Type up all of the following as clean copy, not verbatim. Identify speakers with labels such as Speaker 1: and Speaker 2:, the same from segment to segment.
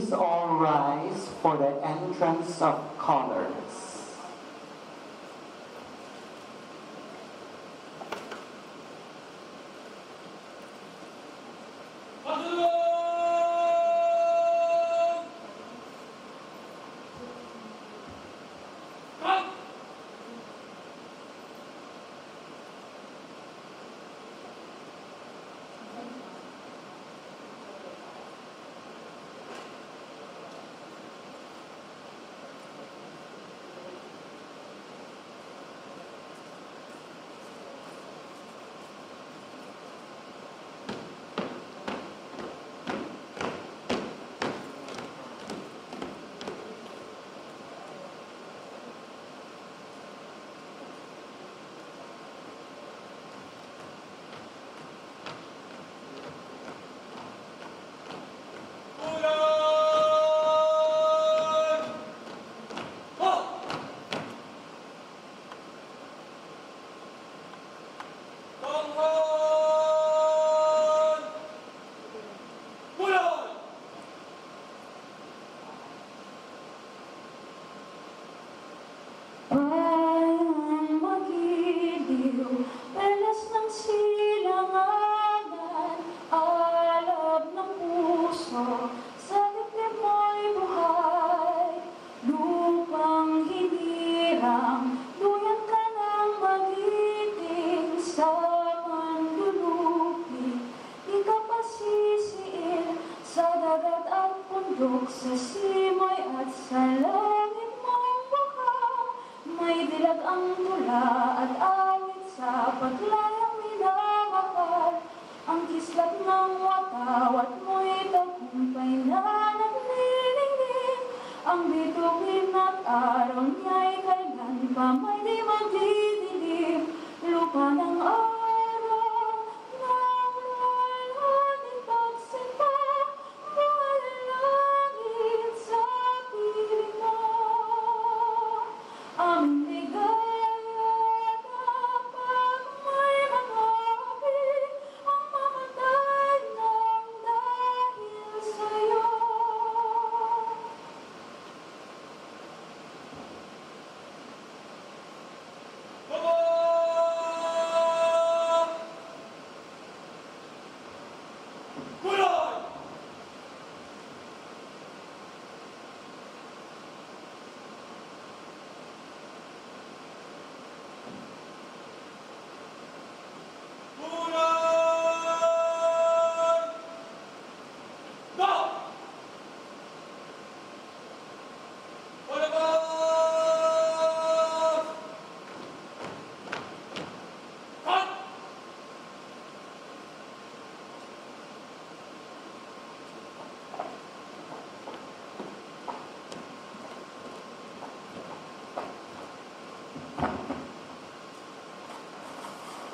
Speaker 1: please all rise for the entrance of colors.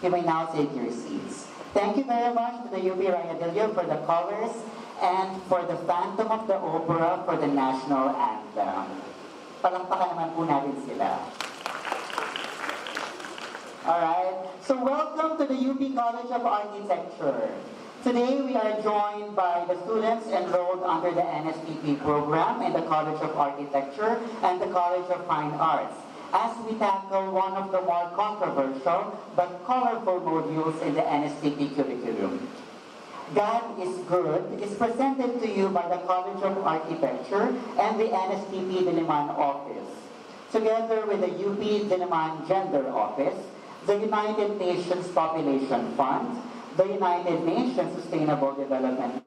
Speaker 1: You may now take your seats. Thank you very much to the UP Rayadillo for the colors and for the Phantom of the Opera for the national anthem. Palakpakan naman po natin sila. Alright, so welcome to the UP College of Architecture. Today we are joined by the students enrolled under the NSTP program in the College of Architecture and the College of Fine Arts, as we tackle one of the more controversial but colorful modules in the NSTP curriculum. God is Good is presented to you by the College of Architecture and the NSTP Diliman office, together with the UP Diliman Gender Office, the United Nations Population Fund, the United Nations Sustainable Development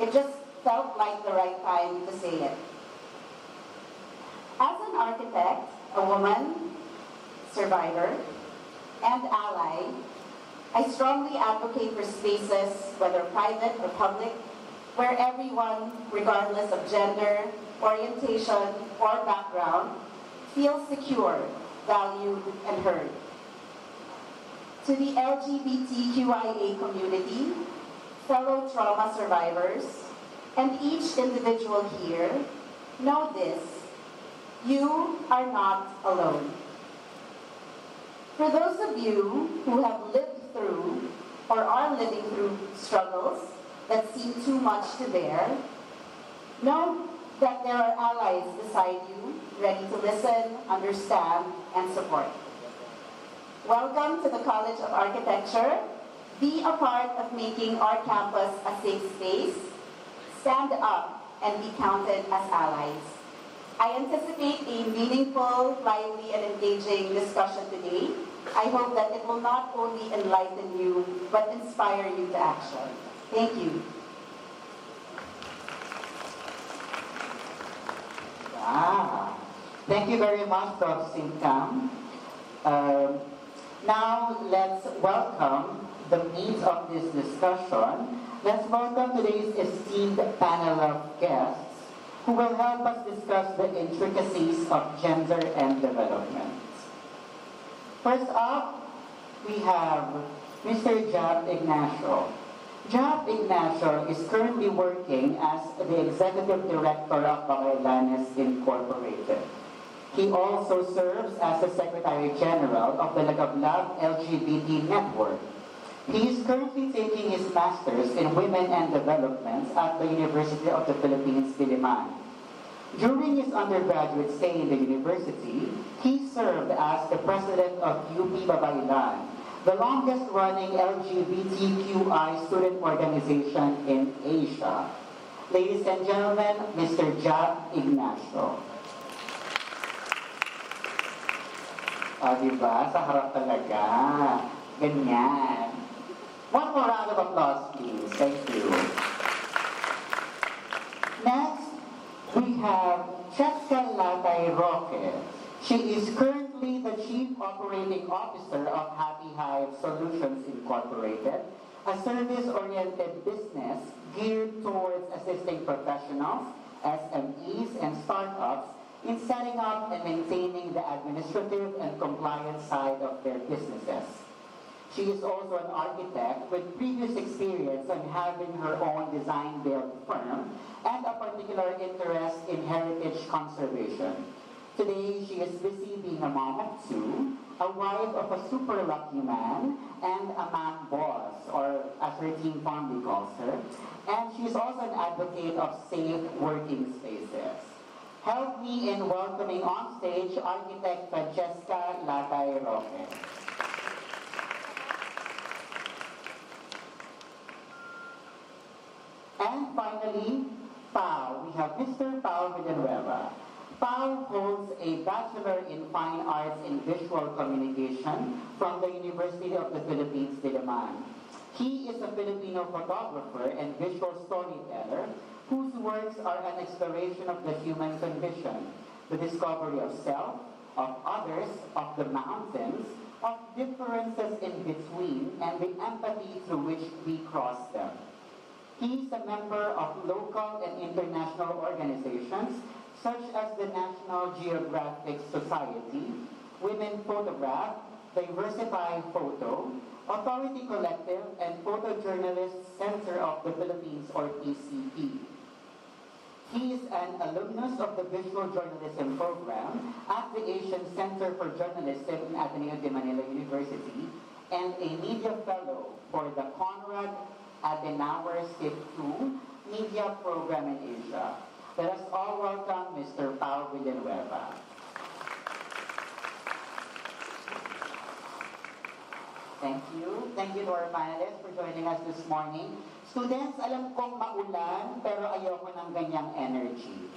Speaker 2: It just felt like the right time to say it. As an architect, a woman, survivor, and ally, I strongly advocate for spaces, whether private or public, where everyone, regardless of gender, orientation, or background, feels secure, valued, and heard. To the LGBTQIA community, fellow trauma survivors, and each individual here, know this: you are not alone. For those of you who have lived through or are living through struggles that seem too much to bear, know that there are allies beside you, ready to listen, understand, and support. Welcome to the College of Architecture. Be a part of making our campus a safe space. Stand up and be counted as allies. I anticipate a meaningful, lively, and engaging discussion today. I hope that it will not only enlighten you, but inspire you to action. Thank you.
Speaker 1: Wow. Thank you very much, Prof. Sinkam. Now, let's welcome the meat of this discussion. Let's welcome today's esteemed panel of guests who will help us discuss the intricacies of gender and development. First up, we have Mr. Jap Ignacio. Jap Ignacio is currently working as the Executive Director of Babaylanes Inc. He also serves as the Secretary General of the Lagablab LGBT Network. He is currently taking his Master's in Women and Development at the University of the Philippines, Diliman. During his undergraduate stay in the university, he served as the President of UP Babaylan, the longest-running LGBTQI student organization in Asia. Ladies and gentlemen, Mr. Jap Ignacio. Diba? Sa harap talaga. Ganyan. One more round of applause, please. Thank you. Next, we have Francesca Roque. She is currently the Chief Operating Officer of Hive Solutions Incorporated, a service-oriented business geared towards assisting professionals, SMEs, and startups in setting up and maintaining the administrative and compliance side of their businesses. She is also an architect with previous experience on having her own design-build firm and a particular interest in heritage conservation. Today, she is busy being a mom of two, a wife of a super lucky man, and a man boss, or as her team fondly calls her. And she's also an advocate of safe working spaces. Help me in welcoming on stage architect Francesca Roque. And finally, Pau. We have Mr. Pau Villanueva. Pau holds a Bachelor in Fine Arts in Visual Communication from the University of the Philippines, Diliman. He is a Filipino photographer and visual storyteller whose works are an exploration of the human condition, the discovery of self, of others, of the mountains, of differences in between, and the empathy through which we cross them. He is a member of local and international organizations such as the National Geographic Society, Women Photograph, Diversify Photo, Authority Collective, and Photojournalists Center of the Philippines, or PCP. He is an alumnus of the Visual Journalism Program at the Asian Center for Journalism in Ateneo de Manila University and a media fellow for the Conrad Adenauer SIP II Media Program in Asia. Let us all welcome Mr. Pau Villanueva. Thank you. Thank you to our panelists for joining us this morning. Students, alam kong maulan, pero ayoko ng ganyang energy.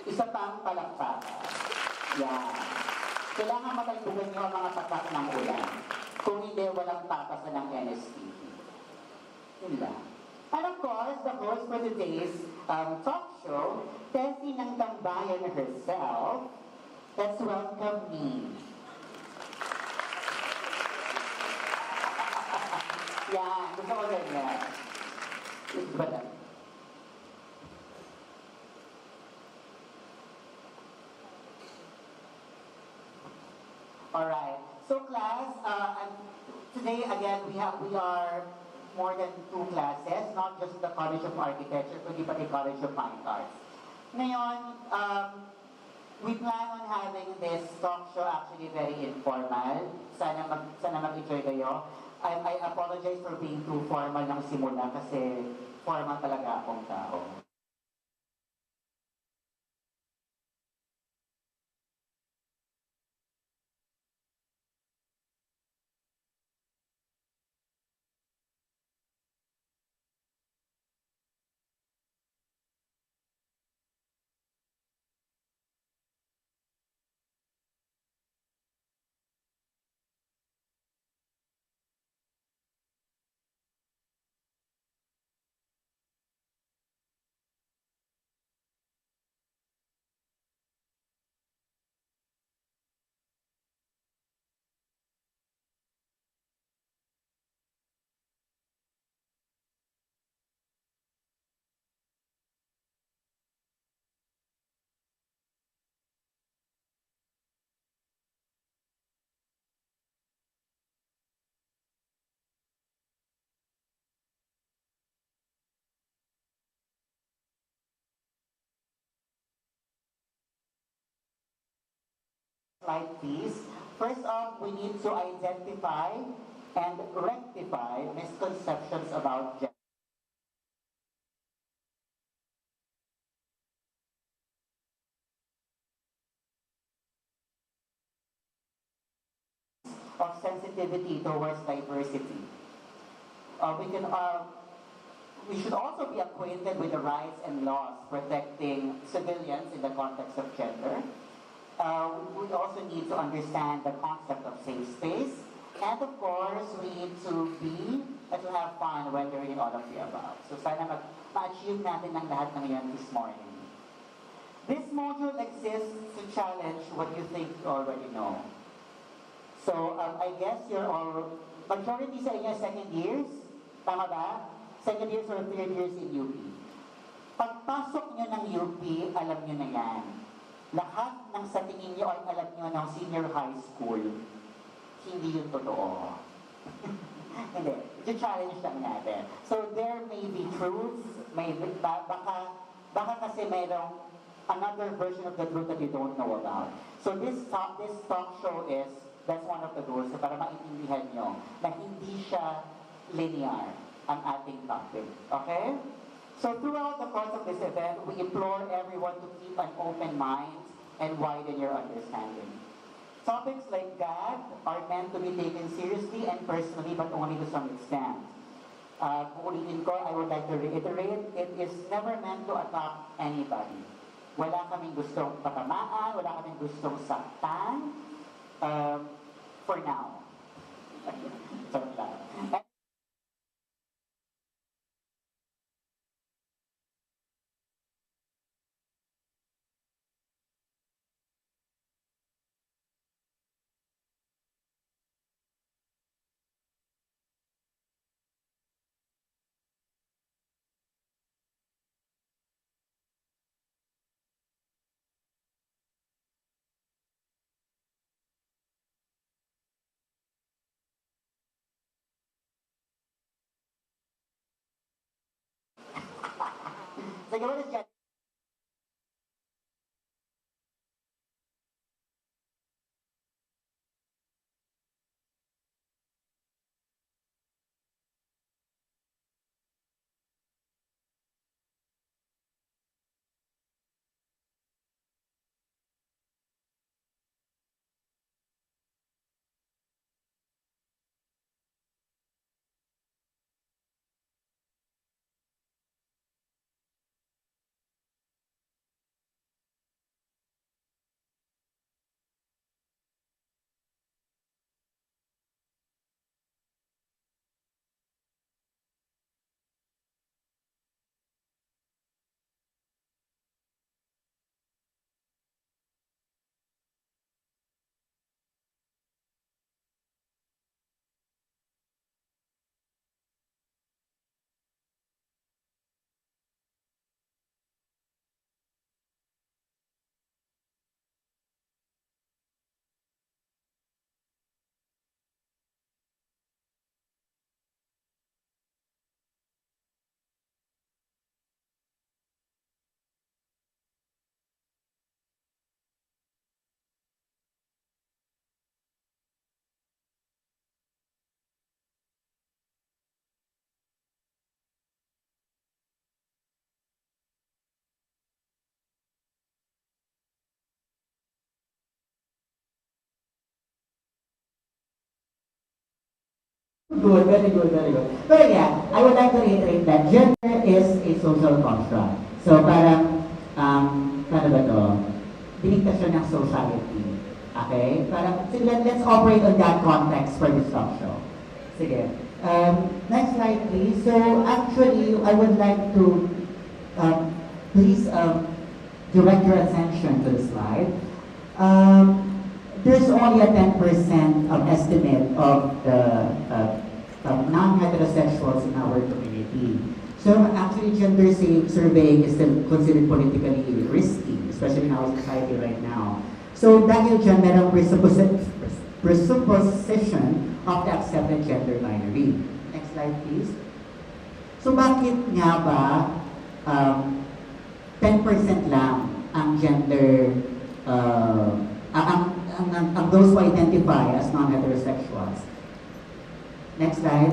Speaker 1: Isa pang palakpakan. Yeah. Kailangan matalbugan niyo ang mga tatak ng ulan. Kung hindi, walang papasa ng NSP. Yun lang. And of course, the host for today's talk show, Tessie ng Tambayan herself. Let's welcome me. Yan, gusto ko ganyan. Gusto ba lang? Alright. So class, today again we are more than two classes, not just the College of Architecture, kundi pati College of Fine Arts. Ngayon, we plan on having this talk show actually very informal. Sana mag-enjoy kayo. I apologize for being too formal ng simula kasi formal talaga akong tao. Slide please. First off, we need to identify and rectify misconceptions about gender of sensitivity towards diversity. We can we should also be acquainted with the rights and laws protecting civilians in the context of gender. We also need to understand the concept of safe space. And of course, we need to have fun when doing all of the above. So sana ma-achieve natin ang lahat ng yan this morning. This module exists to challenge what you think you already know. So I guess you're all, majority sa inyo second years, tama ba? Second years or third years in UP. Pagpasok nyo ng UP, alam nyo na yan. Lahat ng sa tingin nyo ay alam nyo ng senior high school. Hindi yun totoo. Hindi. I-challenge lang natin. So there may be truths, baka kasi mayroong another version of the truth that you don't know about. So this talk show is, that's one of the goals, so para maintindihan nyo na hindi siya linear ang ating topic. Okay? So throughout the course of this event, we implore everyone to keep an open mind and widen your understanding. Topics like God are meant to be taken seriously and personally, but only to some extent. Uulitin ko, I would like to reiterate, it is never meant to attack anybody. Wala kaming gustong patamaan, wala kaming gustong saktan, for now. Joke lang. Sige, what is gender? Good, very good, very good. But yeah, I would like to reiterate that gender is a social construct. So parang, paano ba to? Dinikta siya ng society. Okay? Parang, so let's operate on that context for this talk show. Sige. Next slide, please. So actually, I would like to please direct your attention to the slide. There's only a 10% of estimate of the non-heterosexuals in our community. So actually, gender surveying is still considered politically risky, especially in our society right now. So dahil dyan, merong presupposition of the accepted gender binary. Next slide, please. So bakit nga ba 10% lang ang gender, ang those who identify as non-heterosexuals? Next slide.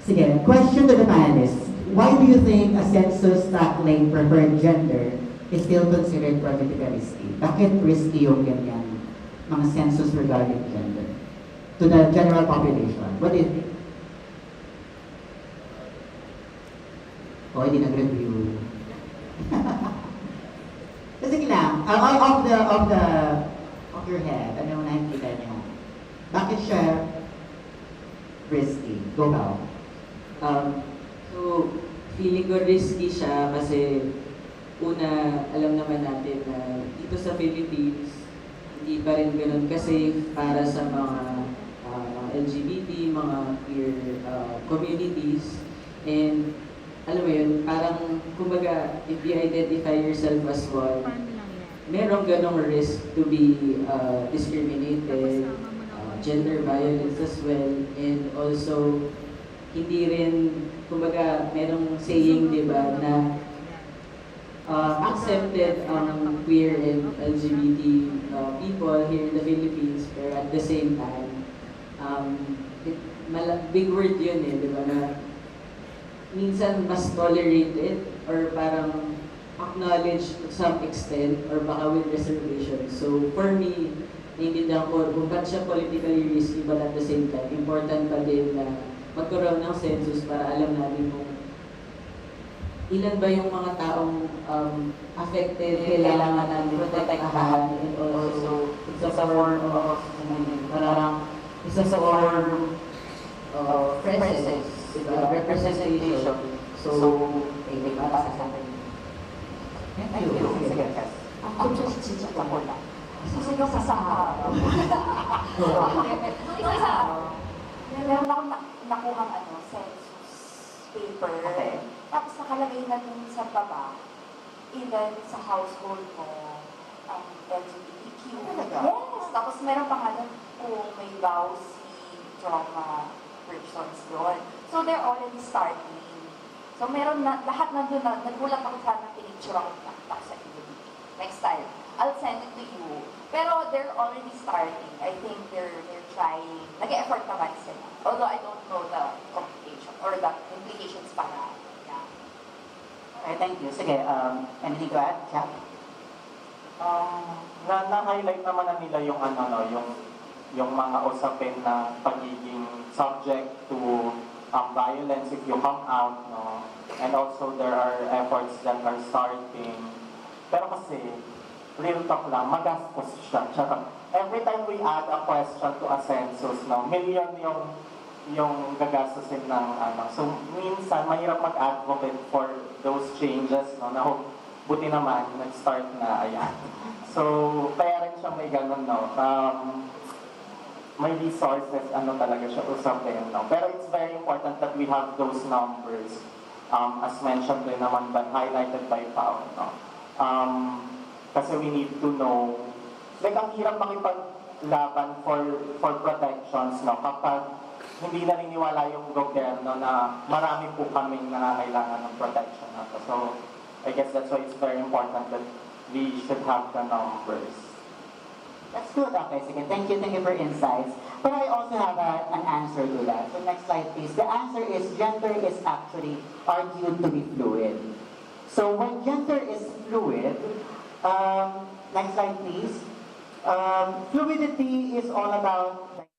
Speaker 1: Sige, question to the panelists. Why do you think a census tackling preferred gender is still considered politically risky? Bakit risky yung ganyan, mga census regarding gender? To the general population. What do you think? O, hindi nag-review. Sige lang, of your head, ano nakikita niyo? Bakit siya risky? Go now.
Speaker 3: So, feeling ko risky siya kasi una, alam naman natin na dito sa Philippines, hindi pa rin ganun kasi para sa mga LGBT, mga queer communities. And alam mo yun, parang kumbaga, if you identify yourself as one, merong ganong risk to be discriminated, gender violence as well, and also hindi rin, kumbaga, merong saying, di ba, na accepted ang queer and LGBT people here in the Philippines, pero at the same time, big word yun eh, di ba, na minsan mas tolerated or parang acknowledged to some extent or baka with reservation. So for me, naiintindihan ko kung ba't siya politically risky, but at the same time, important pa din na magkaroon ng census para alam natin kung ilan ba yung mga taong affected, kailangan natin protektahan, and also it's a form of parang isa sa form of presence, representation. So, may para sa atin.
Speaker 1: Thank you. Sige.
Speaker 2: Ako just chichik ako lang. Susunod sa sahara. Meron akong nakuhang census paper.
Speaker 1: Okay.
Speaker 2: Tapos nakalagay na dun sa baba, even sa household mo, LGBTQ. Yes! Tapos meron pa nga dun kung may lousy trauma persons doon. So they're already starting. So meron na, lahat nandun na, nagulat ako sana pinicture ako nakita sa iyo. Next time, I'll send it to you. Pero they're already starting. I think they're trying. Nag-e-effort naman sila. Although I don't know the complication or the implications para. Yeah.
Speaker 1: Okay, thank you. Sige, anything to add, Jap?
Speaker 4: Na-highlight naman na nila yung yung mga usapin na pagiging subject to violence if you come out, no? And also there are efforts that are starting. Pero kasi, real talk lang, magastos siya. Every time we add a question to a census, no, million yung gagastusin ng So, minsan, mahirap mag-advocate for those changes, no, na buti naman, nag-start na, ayan. So, kaya rin siya may ganun, no. May resources, talaga siya usapin, no. Pero it's very important that we have those numbers, as mentioned din naman, but highlighted by Pau, no. Kasi we need to know, like ang hirap makipaglaban for protections, no, kapag hindi naniniwala yung gobyerno na marami po kaming nangangailangan ng protection na to. So, I guess that's why it's very important that we should have the numbers.
Speaker 1: That's good. Okay, sige. Thank you for insights. But I also have an answer to that. So next slide, please. The answer is gender is actually argued to be fluid. So when gender is fluid, next slide, please. Fluidity is all about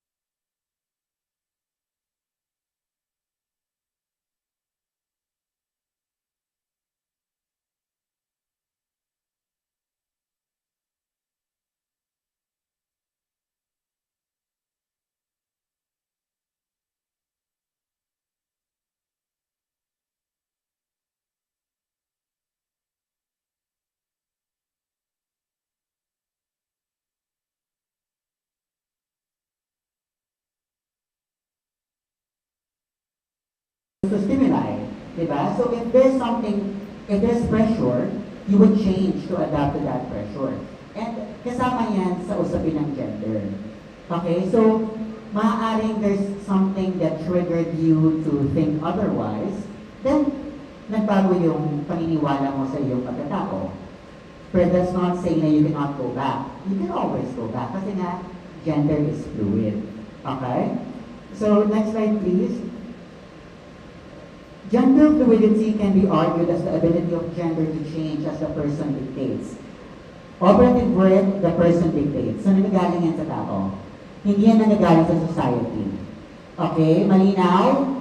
Speaker 1: to stimuli, diba? So if there's something, if there's pressure, you would change to adapt to that pressure. And kasama yan sa usapin ng gender. Okay, so maaaring there's something that triggered you to think otherwise, then nagbago yung paniniwala mo sa iyong pagkatao. But that's not saying that you cannot go back. You can always go back kasi nga, gender is fluid. Okay? So, next slide please. Gender fluidity can be argued as the ability of gender to change as the person dictates. Operative word, the person dictates. So, nanggagaling yan sa tao. Hindi yan nanggagaling sa society. Okay? Malinaw?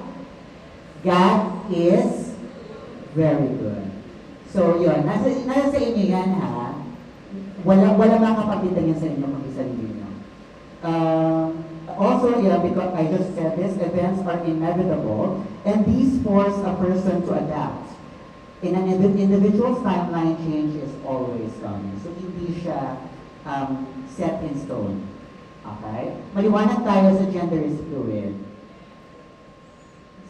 Speaker 1: God is very good. So, yun. Nasa sa inyo yan, ha? Wala makapagitan yan sa inyo kung isarili nyo. Also, yeah, because I just said this, events are inevitable, and these force a person to adapt. In an individual's timeline, change is always coming. So, hindi siya set in stone. Okay? Maliwanag tayo sa gender is fluid.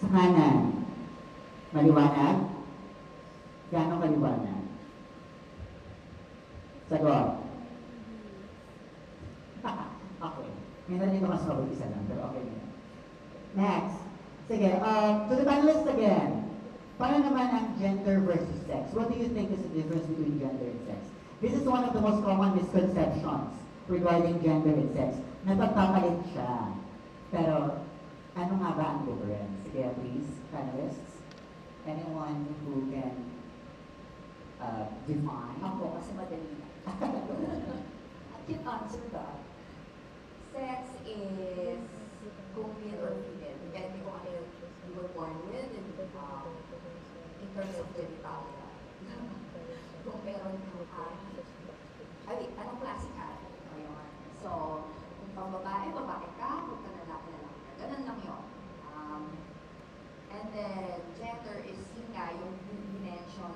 Speaker 1: Sa kanan, maliwanag? Gano'ng kaliwanag? Sagot. Okay. May narinig ko mas mabag isa lang, pero okay na. Next. Sige, to the panelists again. Paano naman ang gender versus sex? What do you think is the difference between gender and sex? This is one of the most common misconceptions regarding gender and sex. Nagpagpapalit siya. Pero, ano nga ba ang difference? Sige, please, panelists. Anyone who can define?
Speaker 5: Ako, kasi madali na. I can answer that. Sex is kung male or female. Depende kung ano you were born with in terms of genitalia. Kung meron kang anong klase ka? Ayun. So, kung pang babae, babae ka. Kung pang lalaki, lalaki ka. Ganun lang yun. And then, gender is yun nga, yung dimension,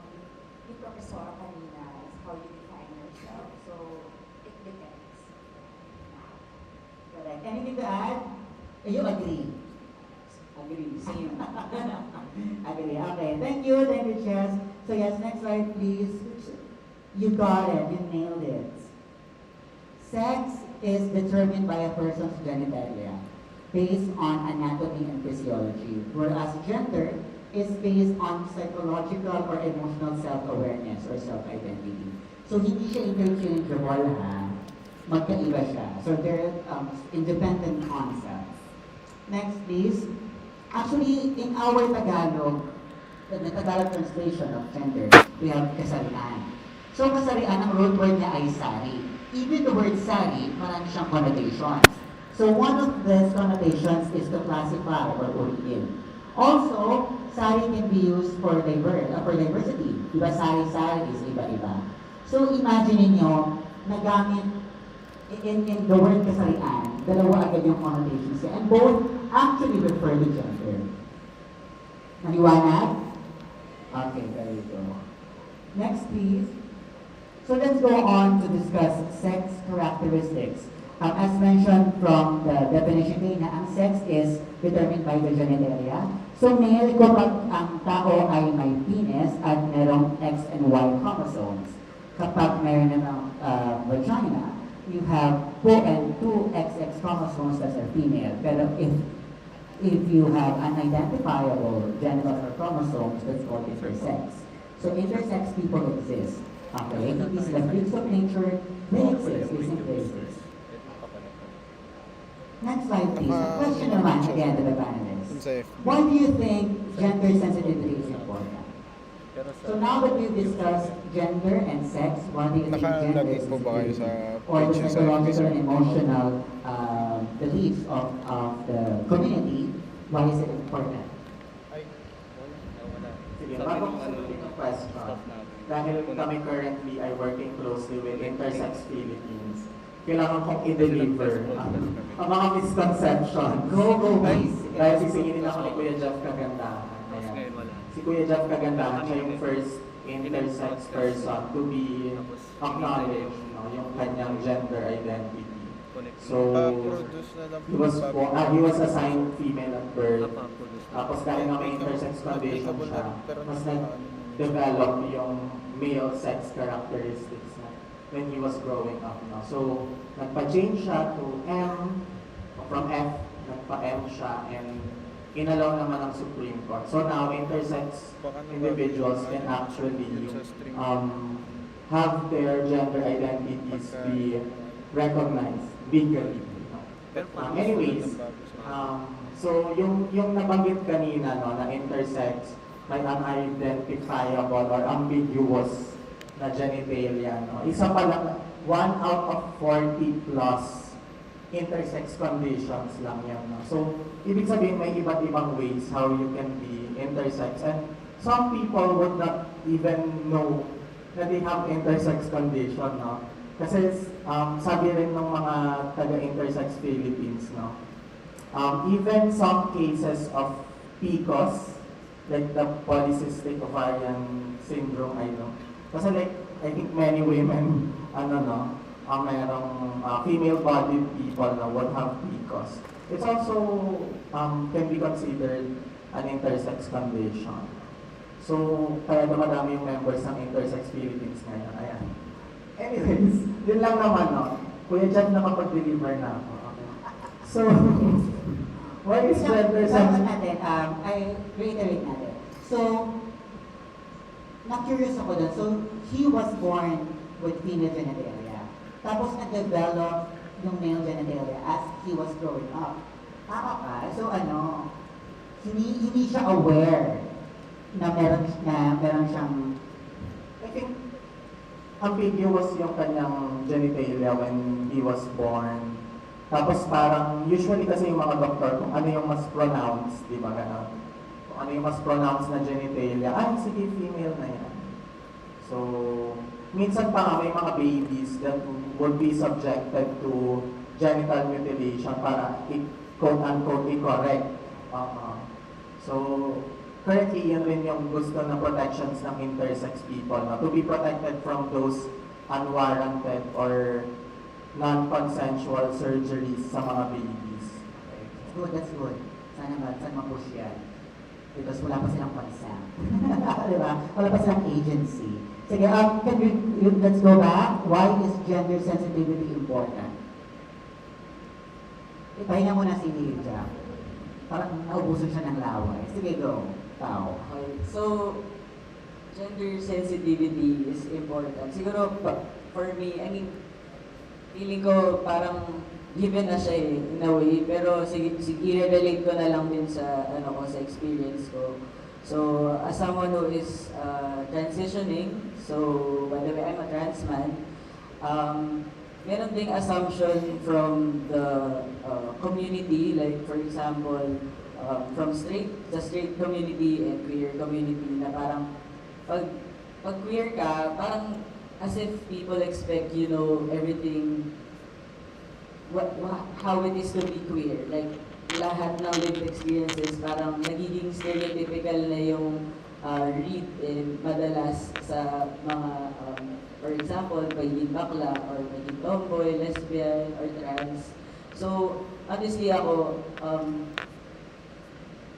Speaker 5: yung professor kanina, is how you define yourself. So, it depends.
Speaker 1: Correct. Anything to add? You agree?
Speaker 3: Agree, same.
Speaker 1: Agree. Okay. Thank you, Chess. So yes, next slide, please. You got it. You nailed it. Sex is determined by a person's genitalia based on anatomy and physiology, whereas gender is based on psychological or emotional self-awareness or self-identity. So hindi siya interchangeable, ha? Magkaiba siya. So they're independent concepts. Next, please. Actually, in our Tagalog, the Tagalog translation of gender, we have kasarian. So kasarian, ang root word niya ay sari. Even the word sari, marami siyang connotations. So one of these connotations is to classify or origin. Also, sari can be used for diversity. Diba sari-sari is iba-iba. So imagine niyo, nagamit in the word kasarian, dalawa agad yung connotations and both actually refer to gender. Naliwanag? Okay, there you go. Next, please. So let's go on to discuss sex characteristics. As mentioned from the definition kanina, ang sex is determined by the genitalia. So male kapag ang tao ay may penis at merong X and Y chromosomes. Kapag meron ng vagina, you have 4 and 2 XX chromosomes that are female. Pero if you have unidentifiable genitals or chromosomes, that's called intersex. So intersex people exist. Okay, hindi sila freaks of nature, they exist, they simply exist. Next slide, please. A question naman again to the panelists. Why do you think gender sensitivity is important? So now that we've discussed gender and sex, why do you think gender is sensitivity? Or the psychological and emotional beliefs of the community, why is it important?
Speaker 4: Sige, bago ko sagutin ang question, dahil kami currently ay working closely with Intersex Philippines, kailangan kong i-deliver ang mga misconception.
Speaker 1: Go, please.
Speaker 4: Dahil sisinginin ako ni Kuya Jap Kagandahan. Si Kuya Jap Kagandahan, siya yung first intersex person to be acknowledged, no, yung kanyang gender identity.
Speaker 6: So, he was assigned female at birth. Tapos dahil nga may intersex condition siya, mas nag-develop yung male sex characteristics na when he was growing up. No? So, nagpa-change siya to M, from F, nagpa-M siya, and inalaw naman ng Supreme Court. So now, intersex individuals can actually have their gender identities be recognized legally. Anyways, so yung nabanggit kanina, no, na intersex, may unidentifiable or ambiguous na genitalia. No? Isa pa lang, 1 out of 40 plus intersex conditions lang yan. No? So, ibig sabihin may iba't ibang ways how you can be intersex. And some people would not even know na they have intersex condition. No? Kasi sabi rin ng mga taga-intersex Philippines, no? Even some cases of PCOS, like the polycystic ovarian syndrome, I know. Kasi like, I think many women, mayroong female-bodied people na would have PCOS. It's also can be considered an intersex condition. So, kaya madami yung members ng Intersex Philippines ngayon. Ayan. Anyways, yun lang naman, no? Kuya Jap, nakapag-deliver na ako. Okay. So, what is gender sensitive?
Speaker 1: I reiterate natin. So, na-curious ako dun. So, he was born with female genitalia. Tapos, nag-develop yung male genitalia as he was growing up. Tama ka? So, hindi siya aware na meron siyang,
Speaker 6: I think, ambiguous yung kanyang genitalia when he was born. Tapos parang, usually kasi yung mga doktor, kung ano yung mas pronounced, di ba gano'n? Kung ano yung mas pronounced na genitalia, ay, sige, female na yan. So, minsan pa nga may mga babies that would be subjected to genital mutilation para quote-unquote i-correct. So, currently, yan rin yung gusto na protections ng intersex people, no? To be protected from those unwarranted or non-consensual surgeries sa mga babies.
Speaker 1: okay. Good, that's good. Sana ma-push yan. Because wala pa silang consent. Diba? Wala pa silang agency. Sige, let's go back. Why is gender sensitivity important? Ipahinga mo na si Lilja. Parang naubusan siya ng laway. Sige, go. Pau.
Speaker 3: Okay. So, gender sensitivity is important. Siguro, for me, I mean, feeling ko parang given na siya in a way, pero i-relate ko na lang din sa, sa experience ko. So, as someone who is transitioning, so, by the way, I'm a trans man, meron ding assumption from the community, like for example, from the straight community and queer community na parang pag queer ka, parang as if people expect everything how it is to be queer. Like lahat ng lived experiences parang nagiging stereotypical na yung read madalas sa mga for example, pagiging bakla or pagiging tomboy, lesbian or trans. So honestly ako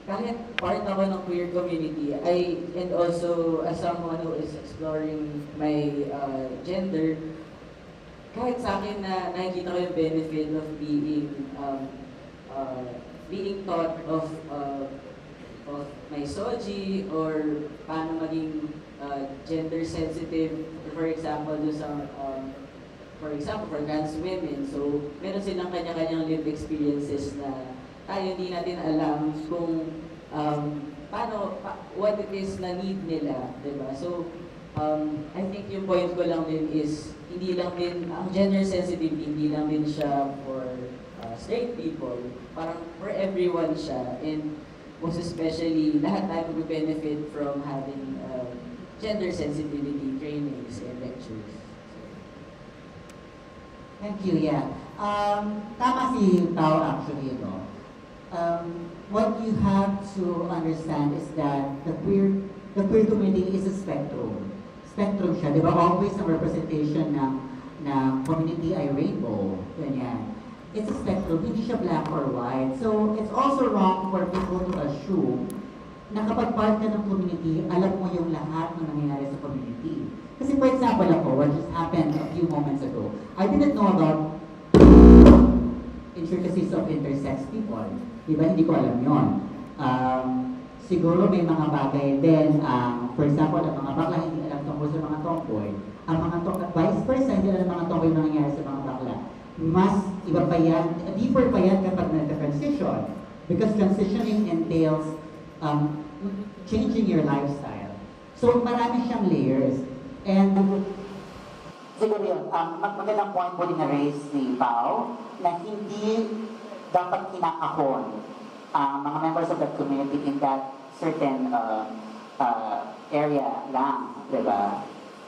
Speaker 3: kahit part ako ng queer community, and also as someone who is exploring my gender, kahit sa akin na nakikita ko yung benefit of being taught of misogyny or paano maging gender sensitive, for example, for trans women. So, meron silang kanya-kanyang lived experiences na tayo hindi natin alam kung what it is na need nila, diba? So, I think yung point ko lang din is, hindi lang din, ang gender sensitivity, hindi lang din siya for straight people, parang for everyone siya, and most especially, lahat tayo mag-benefit from having gender sensitivity trainings and lectures.
Speaker 1: Thank you, yeah. Tama si Pau actually, no? What you have to understand is that the queer community is a spectrum. Spectrum siya, di ba? Always ang representation ng community ay rainbow, ganyan. it's a spectrum, hindi siya black or white. So, it's also wrong for people to assume na kapag part ka ng community, alam mo yung lahat ng nangyayari sa community. Kasi for example ako, what just happened a few moments ago, I didn't know about intricacies of intersex people. Diba? Hindi ko alam yun. Siguro may mga bagay din, for example, ang mga bakla hindi alam tungkol sa mga tomboy. Ang mga vice versa, hindi alam mga tomboy na nangyayari sa mga bakla. Mas iba pa yan, deeper pa yan kapag nag-transition. Because transitioning entails changing your lifestyle. So marami siyang layers. And siguro yun, magandang point po din na-raise ni Pau na hindi dapat kinakahon mga members of that community in that certain area lang, diba?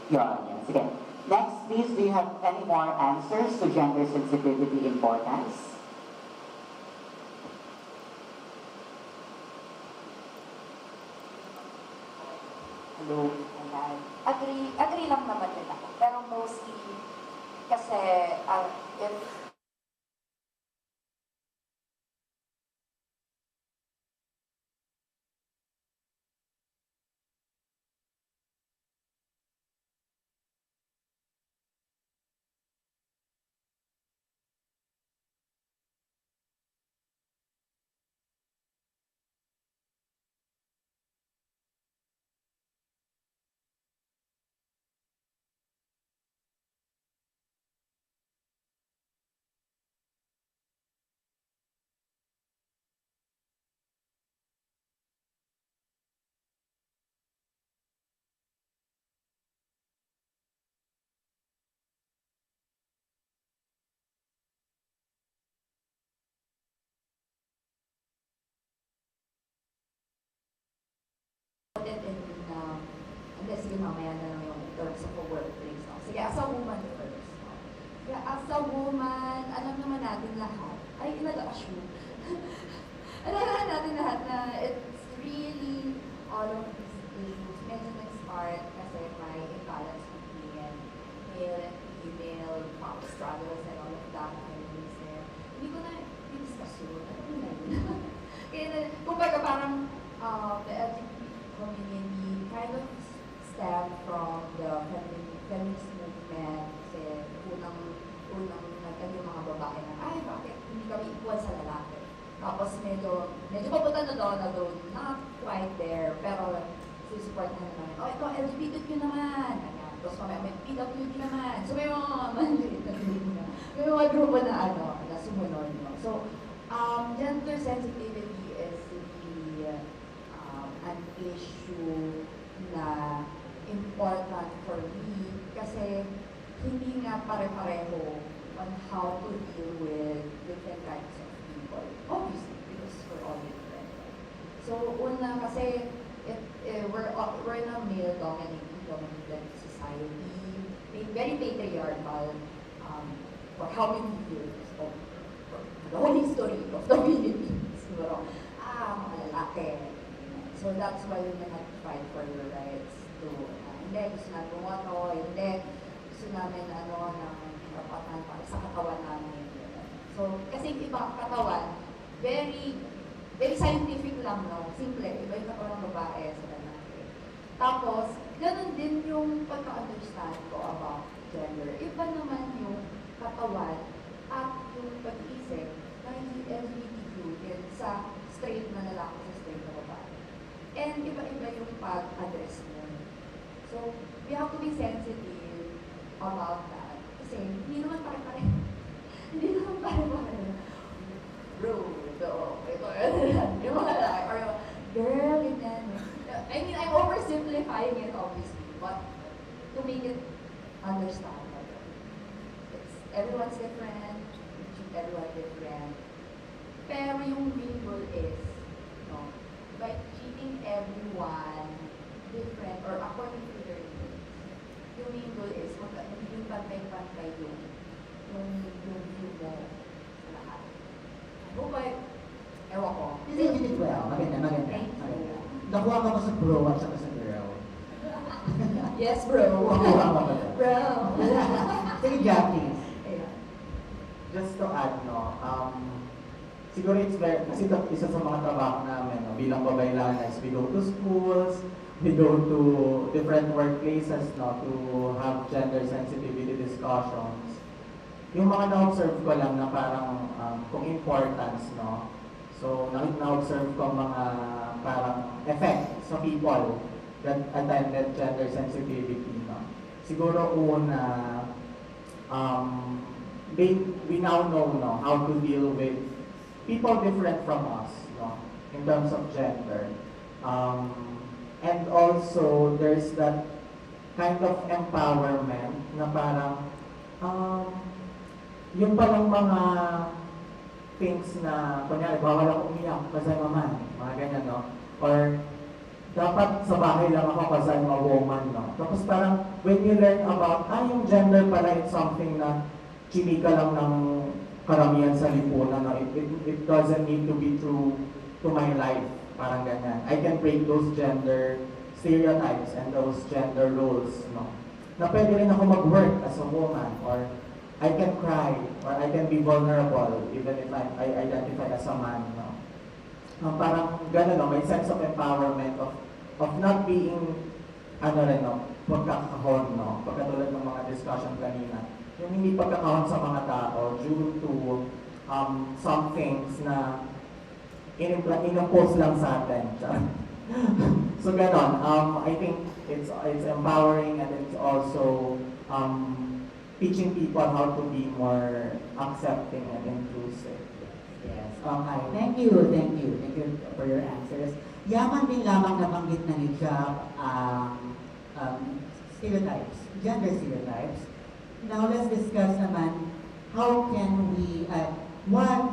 Speaker 1: Yun. Sige. Next, please, do you have any more answers to gender sensitivity importance?
Speaker 2: Hello. Agree lang naman din ako. Pero mostly, kasi if
Speaker 5: sige, mamaya na lang yung terms of a workplace. No? Sige, as a woman first. No? Sige, as a woman, alam naman natin lahat. Ay, nag-assume. Alam naman natin lahat na it's really all of these issues. Medyo nag-start kasi may imbalance between male and female, power struggles and all of that. Hindi ko na i-discuss yun. Ano ko na yun? Kaya, kumbaga parang the LGBT community kind of stem from the feminist movement kasi unang nagkan yung mga babae na, ay, bakit hindi kami equal sa lalaki? Tapos medyo papunta na doon, although not quite there, pero susupport na naman, oh, ito, LGBTQ naman, ganyan. Tapos may PWD naman. So may mga maliit na grupo na, may mga grupo na na sumunod. No? So, gender sensitivity is really an issue na important for me kasi hindi nga pare-pareho on how to deal with different kinds of people. Obviously, because we're all different. So, una kasi we're in a male-dominated society, very patriarchal for how many years of the whole history of the Philippines. Siguro, mga lalaki. So that's why we have to fight for your rights to, hindi, gusto namin bumoto, hindi, gusto namin ng karapatan para sa katawan namin. So, kasi iba katawan, very scientific lang, no? Simple, iba yung katawan ng babae sa lalaki. Tapos, ganun din yung pagka-understand ko about gender. Iba naman yung katawan at yung pag-iisip na hindi LGBTQ din sa straight na lalaki sa straight na babae. And iba-iba yung pag-address mo. So, we have to be sensitive about that. Kasi hindi naman pare-pareho. Hindi naman pare-pareho. Bro, ito, yung mga lalaki, or girl, ganyan. I mean, I'm oversimplifying it obviously, but to make it understandable. Everyone's different, we treat everyone different. Pero yung main goal is, by treating everyone different or according to their needs, yung main goal is maging pantay-pantay yung view mo sa lahat. Ewan ko.
Speaker 1: You did well. Maganda. Nakuha ka mo sa bro at saka sa girl.
Speaker 5: Yes, bro.
Speaker 1: Nakuha ka mo.
Speaker 5: Bro.
Speaker 1: Sige, Jap, please.
Speaker 4: Just
Speaker 6: just to add, no, siguro it's very, kasi ito isa sa mga trabaho namin, no, bilang Babaylanes, we go to schools, we go to different workplaces, no, to have gender sensitivity discussions. Yung mga na-observe ko lang na parang kung importance, no, so na-observe ko mga parang effect sa people that attended gender sensitivity, no. Siguro una, we now know, no, how to deal with people different from us, no, in terms of gender. And also, there's that kind of empowerment na parang yung palang mga things na, kunyari, bawal ako umiyak kasi I'm a man, mga ganyan, no? Or dapat sa bahay lang ako kasi I'm a woman, no? Tapos parang when you learn about, yung gender pala, it's something na chimika lang ng karamihan sa lipunan, no? It doesn't need to be true to my life, parang ganyan. I can break those gender stereotypes and those gender roles, no? Na pwede rin ako mag-work as a woman, or I can cry, or I can be vulnerable even if I identify as a man, no? Parang gano'n, no? May sense of empowerment of not being, no, pagkakahon, no? Pagkatulad ng mga discussion kanina. Yung hindi pagkakahon sa mga tao due to some things na in-impose lang sa atin. So gano'n, I think it's empowering, and it's also teaching people how to be more accepting and inclusive.
Speaker 1: Yes, okay. Thank you for your answers. Yaman din lamang nabanggit na ni Jap stereotypes, gender stereotypes. Now let's discuss naman how can we, why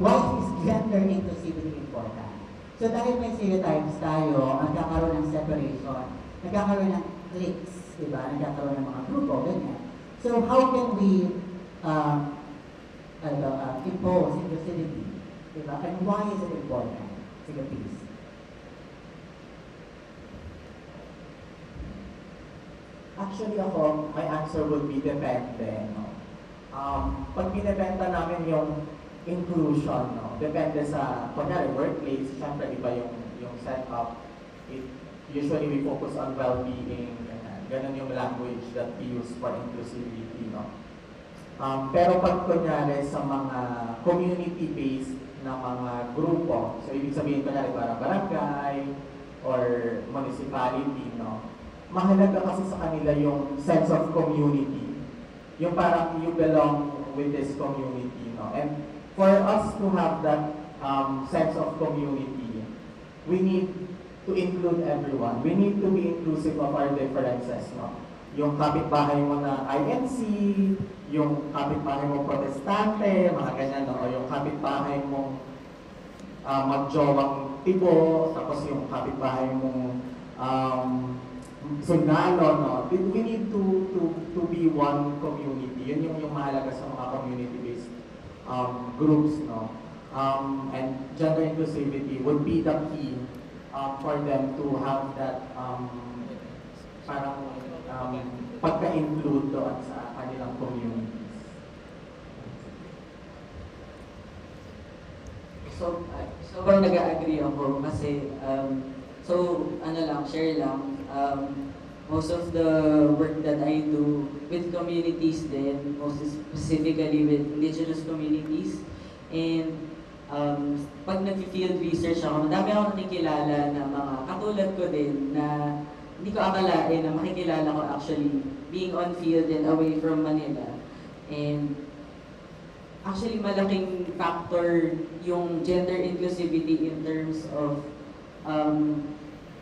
Speaker 1: is gender inclusivity important? So dahil may stereotypes tayo, nagkakaroon ng separation, nagkakaroon ng cliques, diba? Nagkakaroon ng mga grupo, ganyan. So how can we impose inclusivity? Diba? And why is it important? Sige, please.
Speaker 6: Actually ako, my answer would be depende, no? Pag binibenta namin yung inclusion, no? Depende sa, kunyari, workplace, syempre iba yung setup. Usually we focus on well-being, ganun yung language that we use for inclusivity, no? Pero pag kunyari sa mga community-based na mga grupo, so ibig sabihin kunyari parang barangay or municipality, no? Mahalaga kasi sa kanila yung sense of community. Yung parang you belong with this community, no? And for us to have that sense of community, we need to include everyone. We need to be inclusive of our differences, no? Yung kapitbahay mo na INC, yung kapitbahay mo protestante, mga ganyan, no? O yung kapitbahay mo magjowang tibo, tapos yung kapitbahay mo sundalo, no? We need to be one community. Yun yung mahalaga sa mga community-based groups, no? And gender inclusivity would be the key for them to have that parang pagka-include doon sa kanilang communities.
Speaker 3: So nag-agree ako kasi share lang. Most of the work that I do with communities din, most specifically with indigenous communities. And pag nag-field research ako, madami ako nakikilala na mga katulad ko din na hindi ko akalain na makikilala ko actually being on field and away from Manila. And actually malaking factor yung gender inclusivity in terms of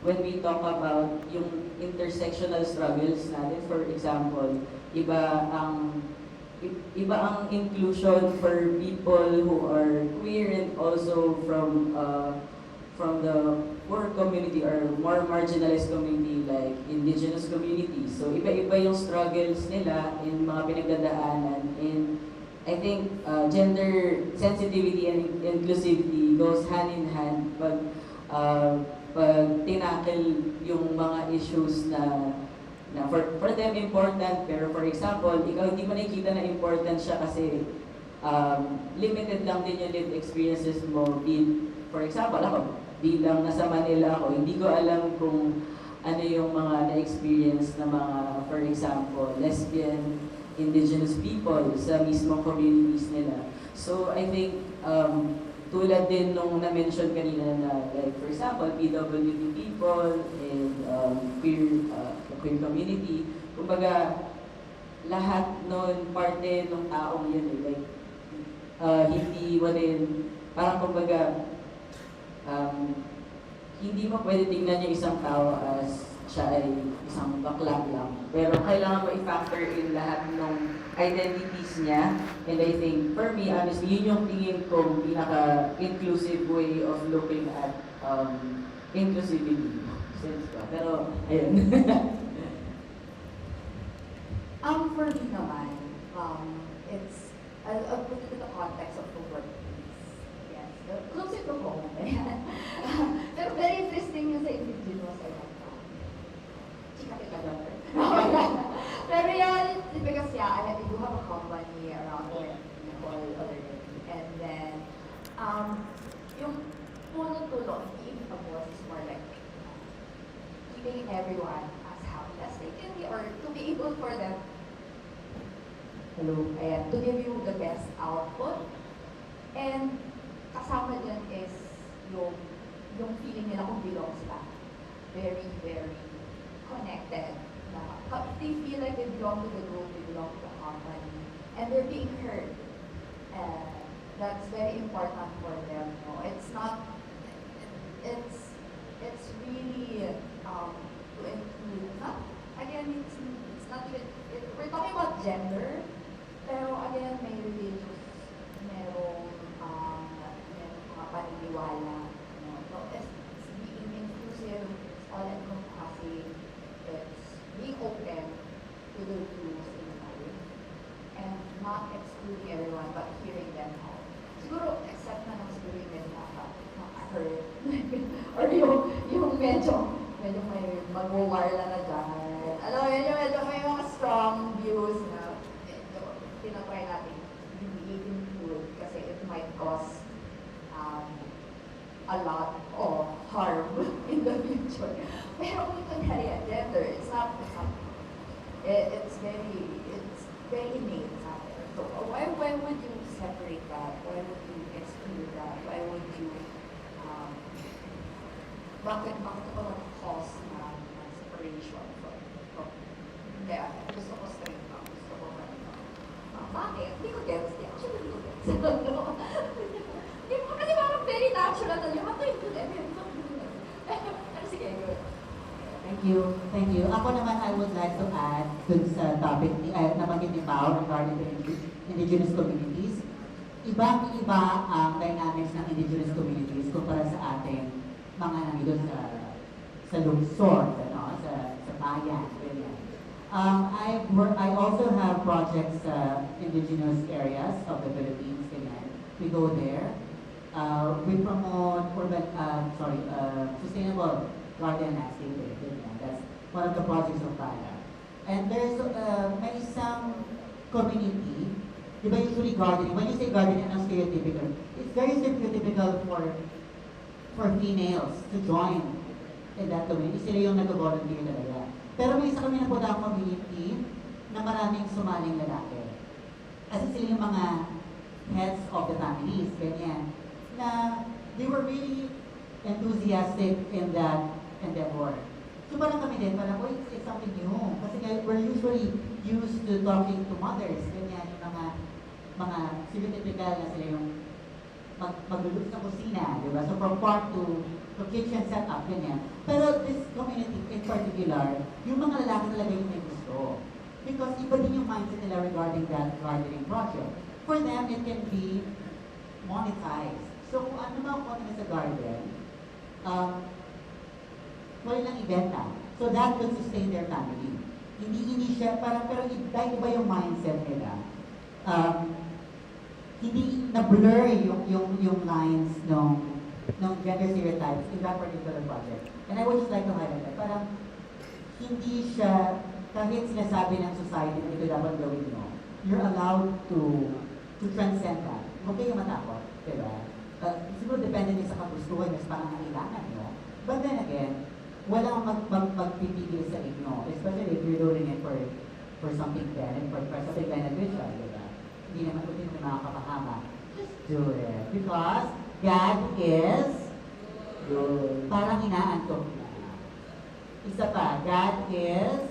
Speaker 3: when we talk about yung intersectional struggles natin. For example, iba ang inclusion for people who are queer and also from the poor community or more marginalized community like indigenous communities. So iba-iba yung struggles nila in mga pinagdadaanan, and I think gender sensitivity and inclusivity goes hand in hand pag tinakil yung mga issues na for them important, pero for example, ikaw hindi mo nakikita na important siya kasi limited lang din yung lived experiences mo. For example, ako, bilang nasa Manila ako, hindi ko alam kung ano yung mga na-experience na mga, for example, lesbian, indigenous people sa mismong communities nila. So I think, tulad din nung na-mention kanina na, like, for example, PWD people and queer community, kumbaga, lahat nun, parte ng taong yun eh, like, hindi mo din, parang kumbaga, hindi mo pwede tingnan yung isang tao as siya ay isang bakla lang. Pero kailangan mo i-factor in lahat ng identities niya. And I think, for me, honestly, yun yung tingin kong pinaka-inclusive way of looking at inclusivity. Sense ko. Pero, ayun.
Speaker 5: For me naman, I'll put it in the context of the workplace. Yes, closer to home. Pero very interesting yung sa individuals I want to. Chika kita daughter. Pero yan, because yeah, I do have a company around where people already. And then, yung tulong, being a boss is more like keeping everyone as happy as they can be, or to be able for them to give you the best output. And kasama dyan is yung feeling nila kung belong sila. Very, very connected. They feel like they belong to the group, they belong to the company, and they're being heard. That's very important for them. No? It's not, it's really to include, again, it's not even, we're talking about gender, pero again, may religious, merong mga paniniwala. No, it's being inclusive, it's all-encompassing, it's being open to the rules in life, and not excluding everyone, but hearing them out. Siguro, accept na ng siguro yung medyo hurt. Or yung medyo may mag-warla na dyan. Alam mo, medyo may mga strong views na tinatry natin hindi include kasi it might cause a lot of harm in the future. Pero kung kunyari gender, it's very innate sa atin. So why would you separate that? Why would you exclude that? Why would you bakit ako mag-cause na separation from kaya gusto ko straight na gusto ko bakit? Hindi ko gets. Actually, hindi ko gets. Kasi parang very natural na yung ito yung everyone. Pero sige, good.
Speaker 1: Thank you. Ako naman, I would like to add dun sa topic nabanggit ni Pau regarding the indigenous communities. Ibang-iba ang dynamics ng indigenous communities kumpara sa ating mga nandun sa lungsod, sa bayan, ganyan. I also have projects indigenous areas of the Philippines, ganyan. We go there. We promote sustainable garden landscaping, ganyan. That's one of the projects of Bala. And there's may isang community, di ba usually gardening, when you say gardening, ang stereotypical, it's very stereotypical for females to join in that community. Sila yung nag-volunteer talaga. Pero may isa kami napunta ang community na maraming sumaling lalaki. Kasi sila yung mga heads of the families, ganyan, na they were really enthusiastic in that endeavor. So parang kami din, parang, it's something new. Kasi we're usually used to talking to mothers, ganyan, yung mga stereotypical na sila yung magluluto sa kusina, di ba? So from farm to kitchen setup, ganyan. Pero this community in particular, yung mga lalaki talaga yung may gusto. Because iba din yung mindset nila regarding that gardening project. For them, it can be monetized. So kung ano makukuha nila sa garden, wala lang ibenta. So that will sustain their family. Hindi siya, pero iba yung mindset nila. Hindi na-blur yung lines ng gender stereotypes in that particular project. And I would just like to highlight that. Parang hindi siya, kahit sinasabi ng society na ito dapat gawin mo, you're allowed to to transcend that. Huwag kayong matakot, diba? Siguro depende din sa kagustuhan niyo sa pangangailangan niyo. But then again, walang magpipigil sa inyo, especially if you're doing it for something beneficial, diba? Hindi naman makakapahama. Just do it. Because God is good. Parang inaantok na. Isa pa, God is...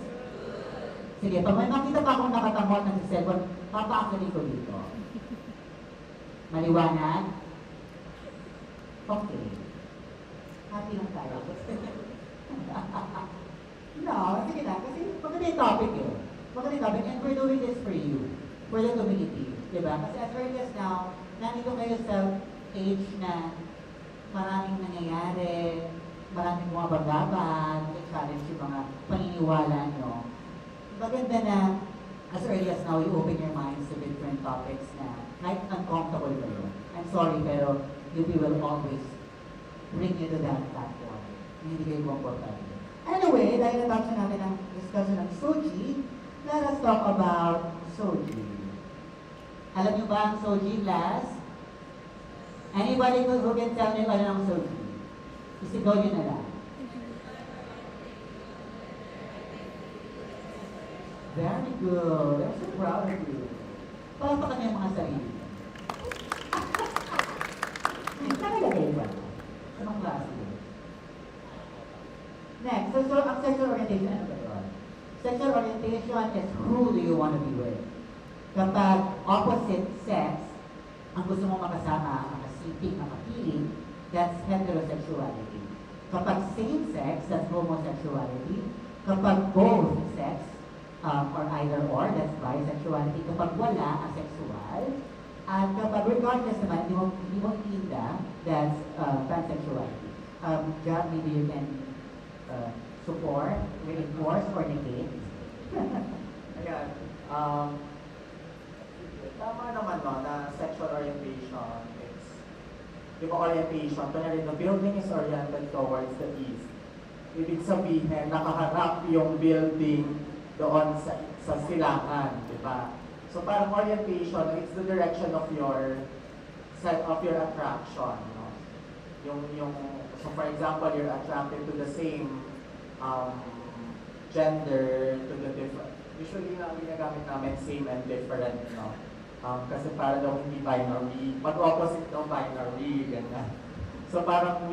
Speaker 1: Sige, pag may makita pa akong nakatamot ng cellphone, papaakalit ko dito. Maliwanag? Okay. Happy lang tayo. No, sige lang. Kasi maganda yung topic eh. Maganda yung topic. And we're doing this for you. For the community. Diba? Kasi as early as now, nandito kayo sa age na maraming nangyayari, maraming mga bagaban, may challenge yung mga paniniwala nyo. Maganda na, as early as now, you open your minds to different topics na kahit uncomfortable kayo. I'm sorry, pero UP will always bring you to that platform. Hindi kayo komportable. Anyway, dahil natapos natin ang discussion ng Soji, let us talk about Soji. Alam niyo ba ang Soji, class? Anybody who can tell me ano ang Soji? Isigaw niyo na lang. Very good. I'm so proud of you. Palapakan niyo yung mga sarili. Nakalagay ba? Anong klase? Next, so ang sexual orientation, ano ba yun? Sexual orientation is who do you want to be with? Kapag opposite sex, ang gusto mo makasama, makasiping, makapiling, that's heterosexuality. Kapag same sex, that's homosexuality. Kapag both sex, or either or, that's bisexuality. Kapag wala, asexual. At kapag regardless naman, hindi mo itinda, that's pansexuality. Jap, maybe you can support, reinforce, or negate.
Speaker 6: Ayan. Tama naman no, na sexual orientation is, yung orientation, kunyari the building is oriented towards the east. Ibig sabihin, nakaharap yung building doon sa silangan, di ba? So parang orientation, it's the direction of your attraction, no? So for example, you're attracted to the same gender, to the different. Usually na ginagamit namin same and different, no? Kasi para daw hindi binary, pag-opposite daw binary, ganyan. So parang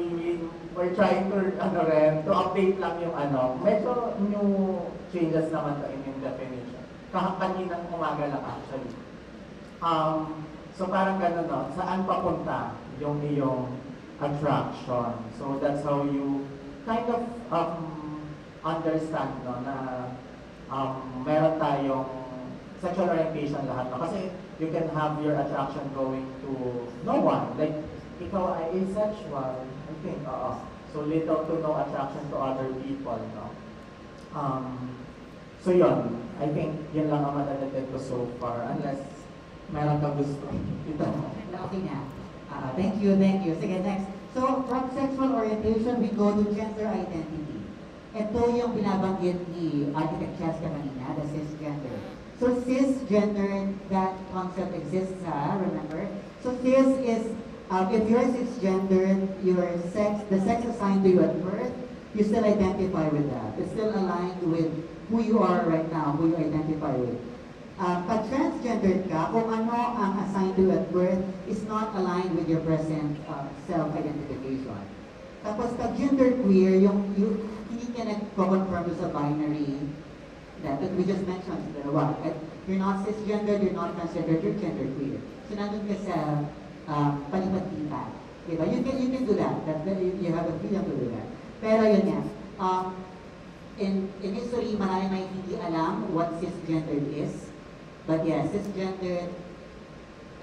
Speaker 6: we're trying to, to update lang yung medyo new changes naman to in yung definition. Kaninang umaga lang actually. So parang gano'n no, saan papunta yung iyong attraction. So that's how you kind of understand no, na meron tayong sexual orientation lahat no. Kasi you can have your attraction going to no one. Like, ikaw ay asexual, I think, so little to no attraction to other people, no? So yun, I think yun lang ang madadagdag ko so far, unless meron ka gusto. Ito mo.
Speaker 1: Okay na. Thank you. Sige, next. So, from sexual orientation, we go to gender identity. Ito yung binabanggit ni Architect Francesca kanina, the cisgender. So, cisgender, that concept exists, remember? So, cis is, if you're cisgender, the sex assigned to you at birth, you still identify with that. It's still aligned with who you are right now, who you identify with. Pag transgendered ka, kung ano ang assigned to you at birth is not aligned with your present self-identification. Tapos pag genderqueer, hindi ka nag-confirm sa binary that we just mentioned, dalawa. You're not cisgender, you're not transgender, you're genderqueer. So nandun ka sa palipat-lipat. Diba? You can do that. You have the freedom to do that. Pero yun nga, in history, marami may hindi alam what cisgender is. But yes, cisgender,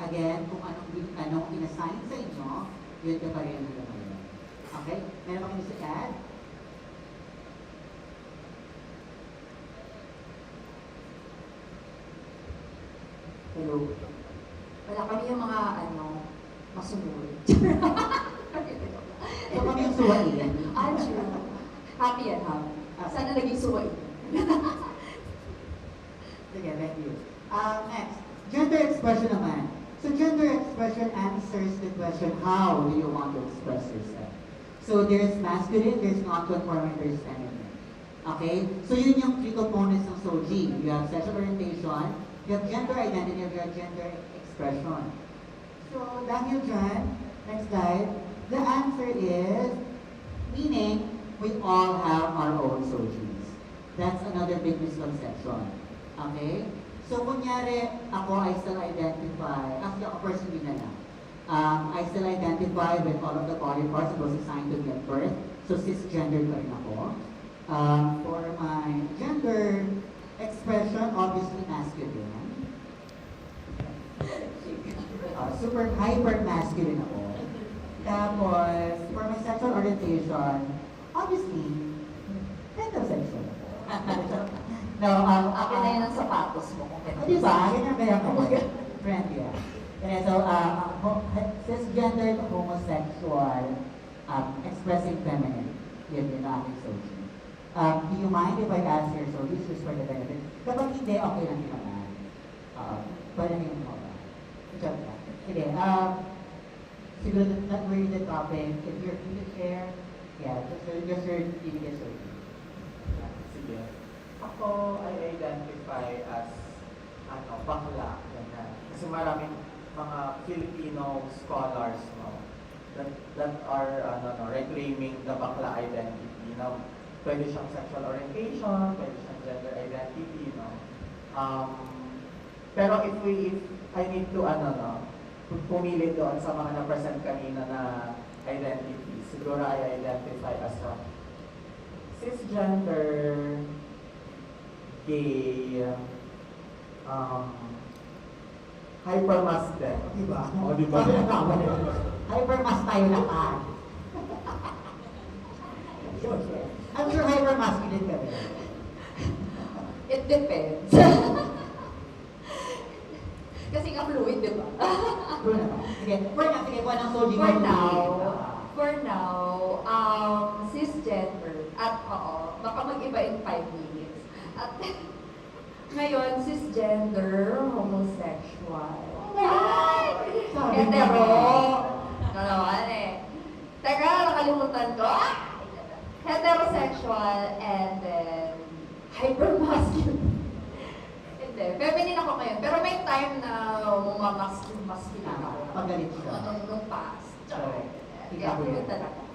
Speaker 1: again, kung anong inassign sa inyo, yun ka pa rin ang naman. Okay? Meron ba kayo sa add? Hello?
Speaker 5: Wala kami yung mga, masunod.
Speaker 1: So kami yung suwain.
Speaker 5: True. Happy and happy. Sana naging suwain.
Speaker 1: Sige, thank you. Next, gender expression naman. So gender expression answers the question, how do you want to express yourself? So there's masculine, there's non-conforming, there's feminine. Okay? So yun yung three components ng SOGI. You have sexual orientation, you have gender identity, you have gender expression. So dahil dyan, next slide, the answer is, meaning we all have our own SOGIs. That's another big misconception. Okay? So kunyari, ako, I still identify, actually ako personally na lang, I still identify with all of the body parts that was assigned to me at birth. So cisgender pa rin ako. For my gender expression, obviously masculine. Super hyper masculine ako. Tapos, for my sexual orientation, obviously, heterosexual ako. No,
Speaker 5: Akin na yun ang sapatos mo.
Speaker 1: di ba? Ganyan ba yung friend, yeah. And so, cisgender to homosexual, expressing feminine, yun yung aking SOGI. Do you mind if I ask your SOGIs just for the benefit? Kapag hindi, okay lang din naman. Pwede nyo mo ba? Joke lang. Sige, siguro that we're in the topic. If you're free to share, yeah, just your previous SOGI.
Speaker 6: Sige. Ako, I identify as bakla. Ganyan. Kasi maraming mga Filipino scholars that are reclaiming the bakla identity. Pwede siyang sexual orientation, pwede siyang gender identity. Pero if I need to pumili doon sa mga na-present kanina na identity, siguro I identify as a cisgender, gay, hypermask din.
Speaker 1: Diba?
Speaker 6: O, diba?
Speaker 1: Hypermask tayo lahat. I'm sure hypermasculine ka rin.
Speaker 5: It depends. Kasi nga fluid, di ba?
Speaker 1: True naman. Sige, sige, ng SOGI.
Speaker 5: For now, cisgender, at baka mag-iba in 5 minutes. At ngayon, cisgender, homosexual. Hetero. Nalaman eh. Teka, nakalimutan ko. Heterosexual and then hypermasculine. Hindi, feminine ako ngayon. Pero may time na masculine ako.
Speaker 1: Pagalit siya.
Speaker 5: Nung past.
Speaker 1: Kita
Speaker 5: Kaya
Speaker 1: ko yun.
Speaker 5: talaga.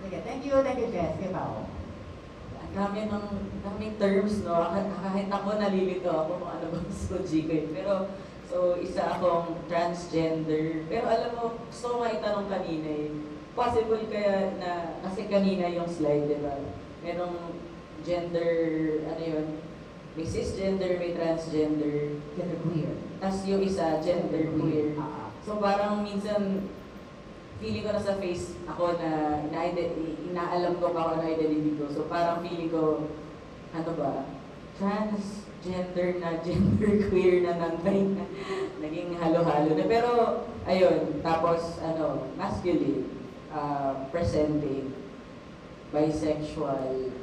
Speaker 1: Sige, thank you, Jess. Kaya Pao.
Speaker 3: Daming terms, no? Kahit ako nalilito ako kung ano bang SOGI ko yun. Pero, so, isa akong transgender. Pero alam mo, gusto ko maitanong kanina eh. Possible kaya na, kasi kanina yung slide, di ba? Merong gender, ano yun? May cisgender, may transgender.
Speaker 1: Gender queer.
Speaker 3: Tapos yung isa, gender queer. So parang minsan, feeling ko na sa face ako na inaalam ko pa ako na identity ko. So parang feeling ko, ano ba, transgender na gender queer na nangay na naging halo-halo na. Pero, ayun, tapos masculine, presenting, bisexual,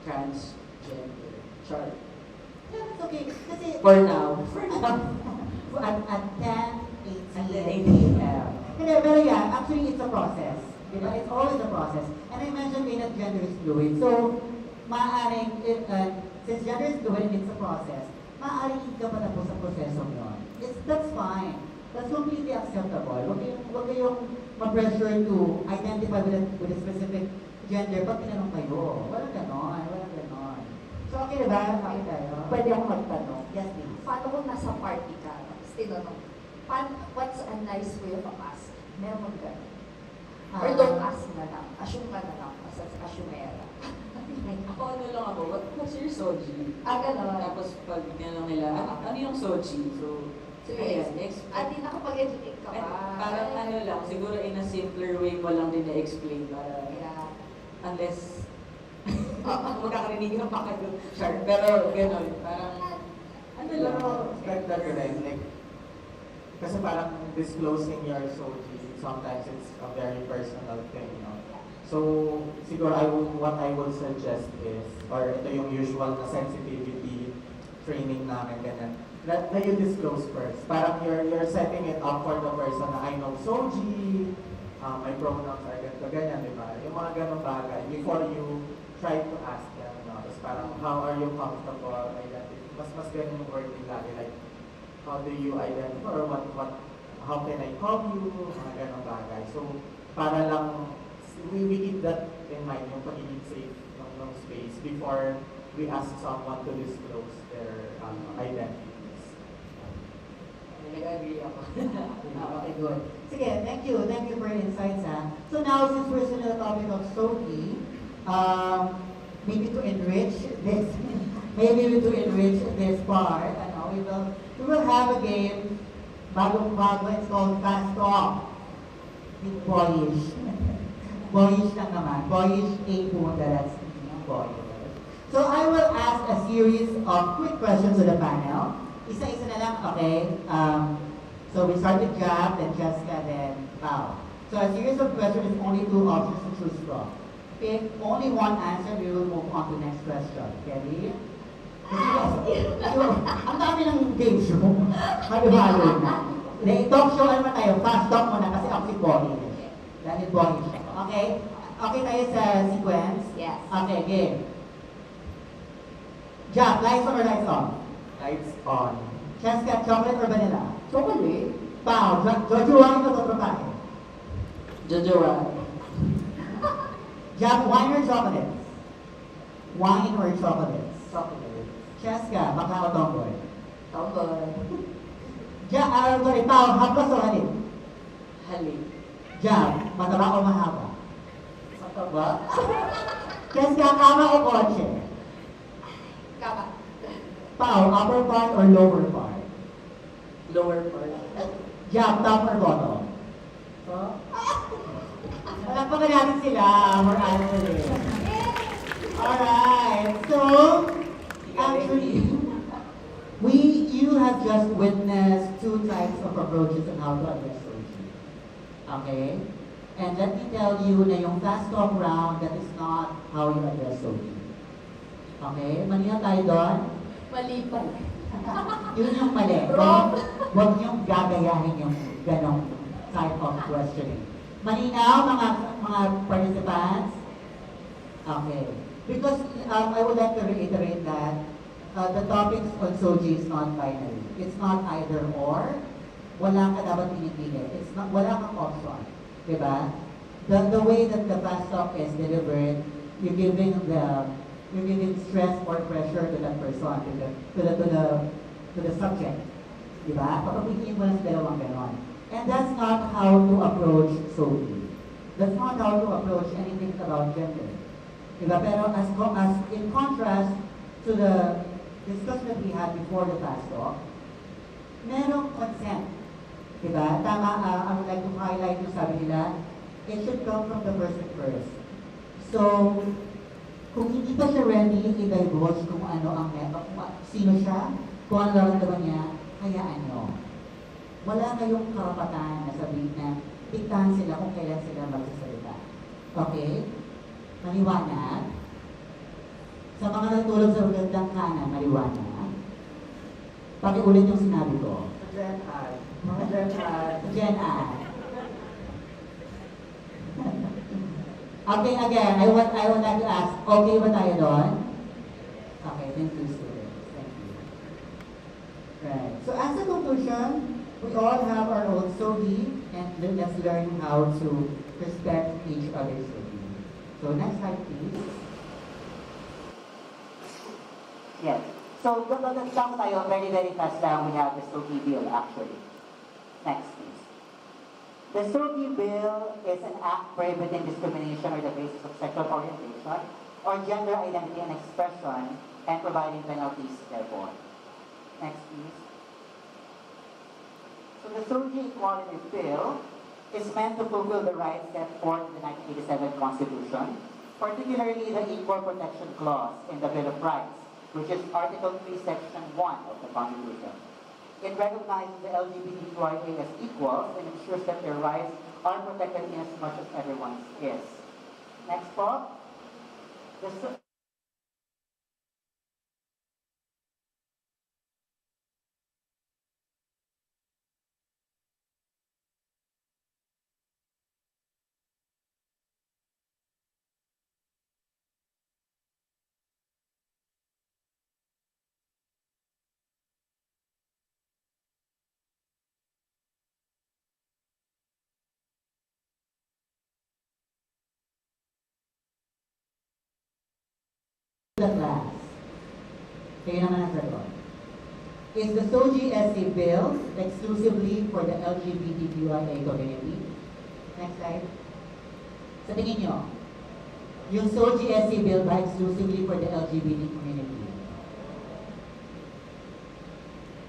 Speaker 3: transgender. Char.
Speaker 1: Yeah, it's okay. Kasi,
Speaker 3: For now.
Speaker 1: at 10, 18,
Speaker 3: 18.
Speaker 1: Hindi, pero yeah, actually it's a process. Diba? It's always a process. And I mentioned that gender is fluid. So, maaaring, since gender is fluid and it's a process, maaaring hindi ka pa tapos sa proseso yun. That's fine. That's completely acceptable. Huwag kayong ma-pressure to identify with a specific gender pag tinanong kayo. Walang ganon. So, okay diba? Okay tayo.
Speaker 5: Pwede ako magtanong.
Speaker 1: Yes, please.
Speaker 5: Paano kung nasa party ka, tapos tinanong, what's a nice way of ask? Meron mong gano'n. Or don't ask na lang. Assume ka na lang. Assumera.
Speaker 3: Ako lang ako, what's your SOGI?
Speaker 5: Gano'n.
Speaker 3: Tapos pag tinanong nila, ano yung SOGI? So, ayan,
Speaker 5: Di nakapag-educate ka pa.
Speaker 3: parang lang, siguro in a simpler way mo lang din na-explain para, unless, magkakarinig ng pa kayo, sure, pero gano'n, parang, lang,
Speaker 6: That rin, like, kasi parang disclosing your SOGI, sometimes it's a very personal thing, So, siguro what I would suggest is, or ito yung usual na sensitivity training namin, ganyan. that you disclose first. Parang you're setting it up for the person na I know Soji, my pronouns are ganito, ganyan, di ba? Yung mga ganong bagay before you try to ask them, no? Tapos parang, how are you comfortable? Mas ganun yung wording lagi, like, how do you identify, or how can I call you? Mga ganong bagay. So, para lang, we keep that in mind, yung pagiging safe ng space before we ask someone to disclose their identities.
Speaker 3: Nag-agree ako.
Speaker 7: Okay, good. Sige, thank you. Thank you for your insights, ha. So now, since we're still on the topic of Sophie, maybe to enrich this part, we will have a game, bagong-bago, it's called Fast Talk. With boyish. Boyish lang naman. Boyish A po, that's boyish. So I will ask a series of quick questions to the panel. Isa-isa na lang, okay? So we start with Jap, then Francesca, then Pau. So a series of questions is only 2 options to choose from. If only one answer, we will move on to the next question. Ready? Ang dami ng game show. Halo-halo na. Talk show naman tayo. Fast talk muna kasi ako si Bonnie. Dahil Bonnie siya. Okay? Okay tayo sa sequence?
Speaker 5: Yes.
Speaker 7: Okay, game. Jap, lights on or lights off?
Speaker 6: Lights on.
Speaker 7: Francesca, chocolate or vanilla?
Speaker 5: Chocolate.
Speaker 7: Pau, Jojo wine o totropahe?
Speaker 3: Jojo Wang.
Speaker 7: Jap, wine or chocolate? Wine or chocolates?
Speaker 3: Chocolate.
Speaker 7: Francesca, bakla o tomboy?
Speaker 3: Tomboy.
Speaker 7: Pau, haplas o halip?
Speaker 3: Halik.
Speaker 7: Jap, mataba o mahaba?
Speaker 3: Mataba.
Speaker 7: Francesca, kama o kotse?
Speaker 5: Kama.
Speaker 7: Pau, upper part or lower part?
Speaker 3: Lower part.
Speaker 7: Jap, top or bottom? Palakpakan natin sila. We're answering. Alright, so, actually, you have just witnessed 2 types of approaches on how to address solution. Okay? And let me tell you na yung fast talk round, that is not how you address solution. Okay? Mali na tayo doon?
Speaker 5: Mali pa.
Speaker 7: Yun yung mali. Huwag niyong gagayahin yung ganong type of questioning. Malinaw, mga participants? Okay. Because I would like to reiterate that the topics on Soji is not binary. It's not either or. Wala ka dapat pinipili. It's not, wala kang option. Diba? The way that the fast talk is delivered, you're giving stress or pressure to that person, to the subject. Diba? Papapigilin mo lang sa dalawang ganon. And that's not how to approach Soji. That's not how to approach anything about gender. Diba? Pero as in contrast to the discussion that we had before the fast talk, merong consent. Diba? Tama, I would like to highlight yung sabi nila, it should come from the person first. So, kung hindi pa siya ready, i-divulge kung ano ang sino siya, kung ano nararamdaman niya, hayaan nyo. Wala kayong karapatan na sabihin na diktahan sila kung kailan sila magsasalita. Okay? Maliwanag. Sa mga natulog sa magandang kanan, maliwanag. Pakiulit yung sinabi ko.
Speaker 6: Gen I. Mga Gen I.
Speaker 7: Gen I. Okay, again, I would like to ask, okay ba tayo doon? Okay, thank you, students. Thank you. Right. So as a conclusion, we all have our own Soji, and let's learn how to respect each other's Soji. So next slide, please.
Speaker 1: Yes. So, lang tayo, very, very fast lang, we have the Sophie Bill, actually. Next, please. The Sophie Bill is an act prohibiting discrimination on the basis of sexual orientation or gender identity and expression and providing penalties therefore. Next, please. So, the Sophie Equality Bill is meant to fulfill the rights set forth in the 1987 Constitution, particularly the Equal Protection Clause in the Bill of Rights, which is Article 3, Section 1 of the Constitution. It recognizes the LGBTQIA as equals and ensures that their rights are protected in as much as everyone's is. Next po.
Speaker 7: the class. Kayo naman ang sagot. Is the SOGI-SC bill exclusively for the LGBTQIA community? Next slide. Sa tingin nyo, yung SOGI-SC bill ba exclusively for the LGBT community?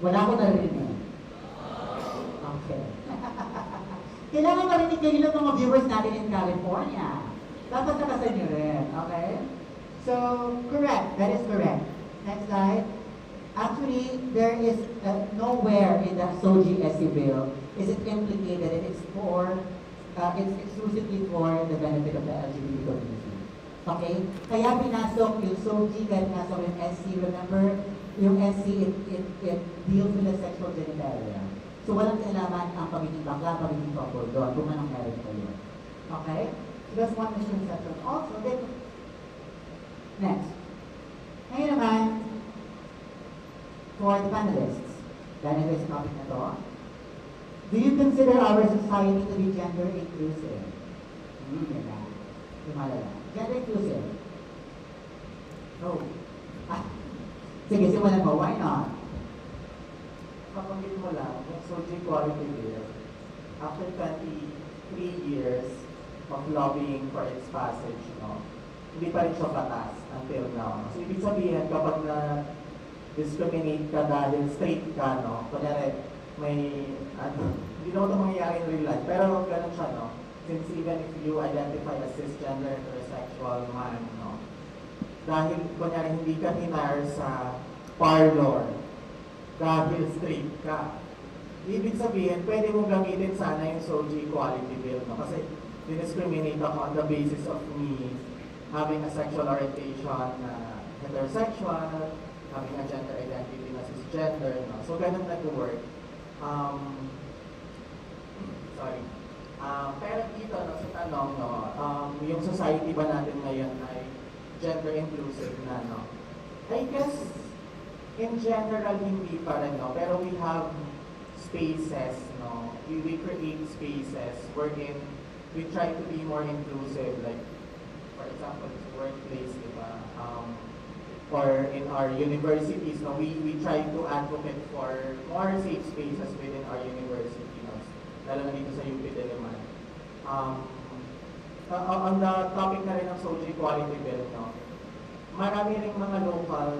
Speaker 7: Wala ko narinig. Okay. Kailangan marinig kayo ng mga viewers natin in California. Dapat nakasan nyo rin. Okay? So, correct. That is correct. Next slide. Actually, there is nowhere in the SOGI-SC bill is it implicated that it's exclusively for the benefit of the LGBT community. Okay? Kaya pinasok yung SOGI, kaya pinasok yung SC. Remember, yung SC, it deals with the sexual genitalia. So, walang kailangan ang pagiging bakla, pagiging couple doon, kung anong meron ko yun. Okay? So, that's one misconception. Also, then, next. Ngayon naman, for the panelists, dahil ito sa topic na to, do you consider our society to be gender inclusive? Yan na. Lumalala. Gender inclusive? No. Sige, simulan mo. Why not?
Speaker 6: Kapagin mo lang, yung SOGI quality bill, after 23 years of lobbying for its passage, no, hindi pa rin siya batas until now. So, ibig sabihin, kapag na-discriminate ka dahil straight ka, no, kunyari, may, hindi naman ito mangyayari in real life, pero ganun siya, no, since even if you identify as cisgender heterosexual man, no, dahil, kunyari, hindi ka hinar sa parlor, dahil straight ka. Ibig sabihin, pwede mong gamitin sana yung SOGI quality bill, no? Kasi discriminate ako on the basis of me having a sexual orientation na heterosexual, having a gender identity na cisgender, no? So, ganun nag-work. Pero dito, no, sa tanong, no, yung society ba natin ngayon ay gender inclusive na, no? I guess, in general, hindi pa rin, no? Pero we have spaces, no? We create spaces wherein we try to be more inclusive, like, for example, sa workplace, di ba? Or in our universities, no? We try to advocate for more safe spaces within our university, no? Lalo na dito sa UP Diliman. On the topic na rin ng SOGI quality bill, no? Marami ring mga local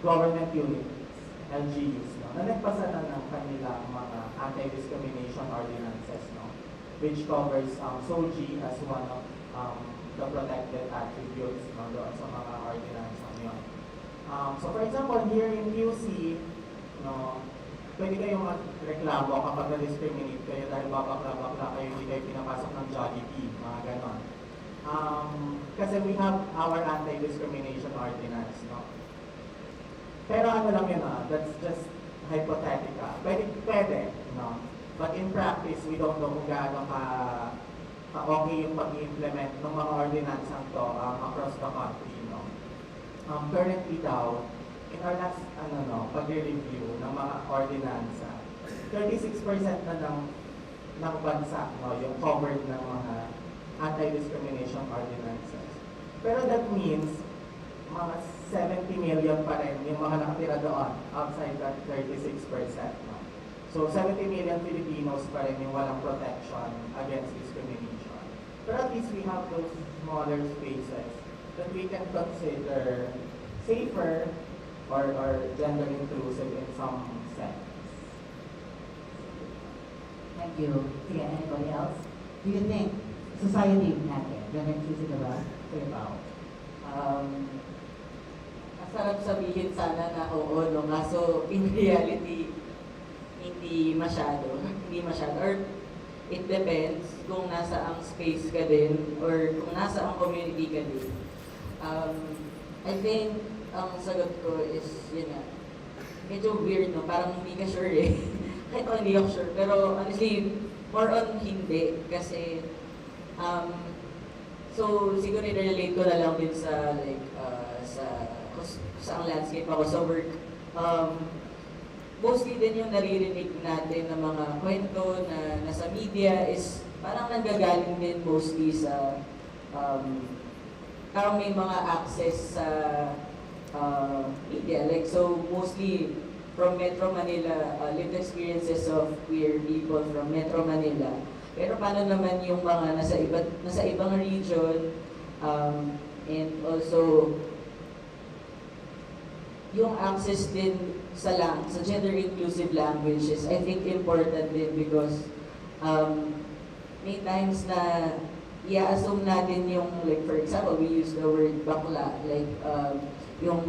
Speaker 6: government units, LGUs, no, na nagpasa na ng kanilang mga anti-discrimination ordinances, no, which covers SOGI as one of the protected attributes, no, doon sa mga ordinance yun. So for example, here in QC, no, pwede kayong magreklamo kapag na-discriminate kayo dahil babakla-bakla kayo, hindi kayo pinapasok ng Jollibee, mga ganon. Kasi we have our anti-discrimination ordinance, no. Pero ano lang yun, that's just hypothetical. Pwede, no? But in practice, we don't know kung gaano ka-okay yung pag-implement ng mga ordinansang to across the country, no? Currently daw, in our last, pag-review ng mga ordinansa, 36% na ng bansa, no, yung covered ng mga anti-discrimination ordinances. Pero that means, mga 70 million pa rin yung mga nakatira doon outside that 36%. No? So 70 million Filipinos pa rin yung walang protection against discrimination. But at least we have those smaller spaces that we can consider safer or gender inclusive in some sense.
Speaker 7: Thank you. Sige, anybody else? Do you think society natin, gender inclusive na ba? Kuya Pao.
Speaker 3: Sarap sabihin sana na oo, no? Kaso in reality, hindi masyado. Or it depends kung nasa ang space ka din or kung nasa ang community ka din. I think ang sagot ko is, yun nga, medyo weird, no? Parang hindi ka sure eh. Kahit ako hindi ako sure. Pero honestly, more on hindi. Kasi, so siguro i-relate ko na lang din sa, like, sa landscape ako sa work. Mostly din yung naririnig natin ng mga kwento na nasa media is parang nanggagaling din mostly sa parang may mga access sa media. Like, so mostly from Metro Manila, lived experiences of queer people from Metro Manila. Pero paano naman yung mga nasa ibang region, and also yung access din sa gender inclusive languages, I think important din because may times na i-assume natin yung, like for example, we use the word bakla, like yung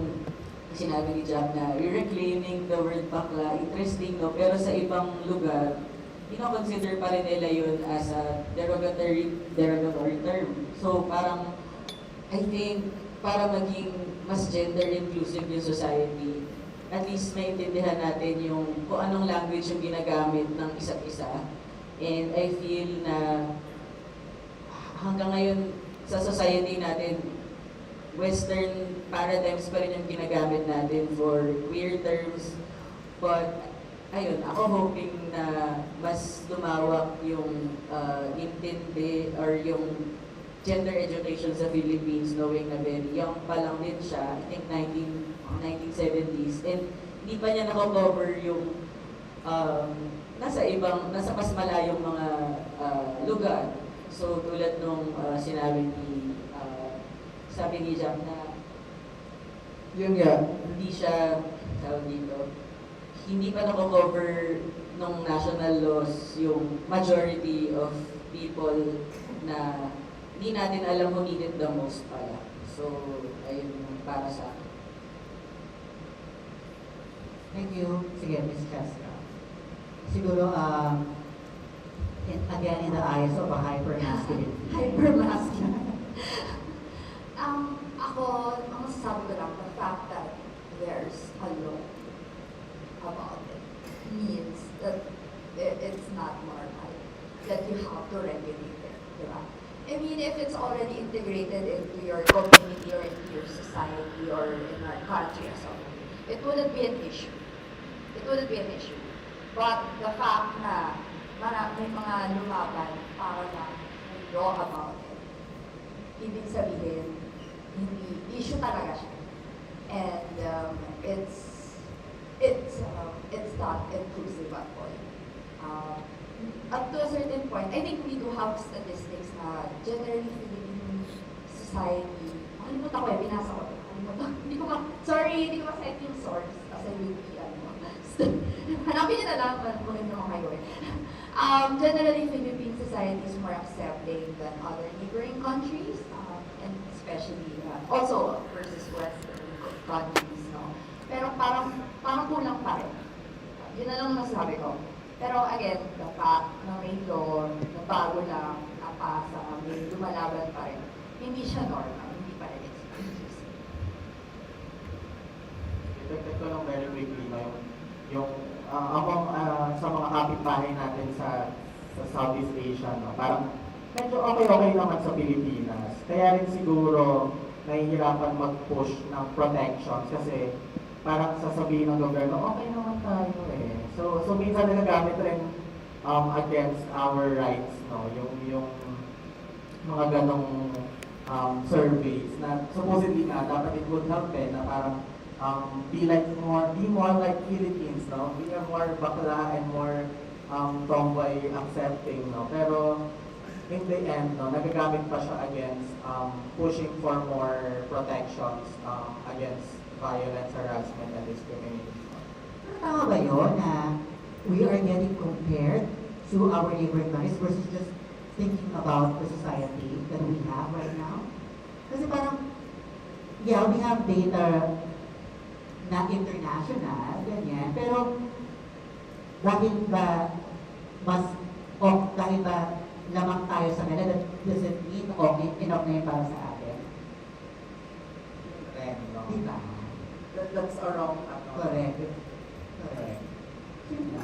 Speaker 3: sinabi ni Jap na you're reclaiming the word bakla, interesting no, pero sa ibang lugar, consider pa rin nila yun as a derogatory term. So parang, I think, para maging mas gender inclusive yung society, at least maintindihan natin yung kung anong language yung ginagamit ng isa't isa. And I feel na hanggang ngayon sa society natin, Western paradigms pa rin yung ginagamit natin for queer terms. But ayun, ako hoping na mas lumawak yung intindi or yung gender education sa Philippines, knowing na very young pa lang din siya, I think 1970s, and hindi pa niya nako-cover yung nasa mas malayong mga lugar. So tulad nung sabi ni Jap na yun nga, hindi siya tawag dito, hindi pa nako-cover ng national laws yung majority of people na hindi natin alam who need it the most pala. So, ayun para sa akin.
Speaker 7: Thank you. Sige, Ms. Francesca. Siguro, again, in the eyes of a hyper-masculine.
Speaker 5: Hyper-masculine. Ako, ang masasabi ko lang, the fact that there's a law about it means that it's not normal, that you have to regulate it, diba? I mean, if it's already integrated into your community or into your society or in our country as a whole, it wouldn't be an issue. It wouldn't be an issue. But the fact na may mga lumaban para lang may law about it, ibig sabihin, hindi issue talaga siya. And it's not inclusive at all. Up to a certain point, I think we do have statistics na generally Philippine society, nakalimutan ko binasa ko. Hindi ko ma-cite yung source kasi hanapin niyo na lang kung hindi mo kayo generally Philippine society is more accepting than other neighboring countries, and especially also versus Western countries, no? Pero parang kulang pa rin. Yun na lang masasabi ko. Pero again, the fact na may law, na bago lang, napasa, may lumalaban pa rin, hindi siya normal, hindi pa rin exclusive.
Speaker 6: Dagdag ko lang very quickly na sa mga kapitbahay natin sa Southeast Asia, no, parang medyo okay naman sa Pilipinas. Kaya rin siguro nahihirapan mag-push ng protections kasi parang sasabihin ng gobyerno, okay naman tayo eh. So minsan nagagamit rin against our rights, no, yung mga ganong surveys na supposedly nga dapat it would help na parang be more like Philippines, no? We are more bakla and more tomboy accepting, no? Pero in the end, no, nagagamit pa siya against pushing for more protections against violence, harassment, and discrimination.
Speaker 7: Tama ba yun na we are getting compared to our neighboring countries versus just thinking about the society that we have right now? Kasi parang, yeah, we have data na international, ganyan, pero dahil ba lamang tayo sa kanila, that doesn't mean okay, enough na yun para sa atin. Diba?
Speaker 6: That's a wrong
Speaker 7: Correct.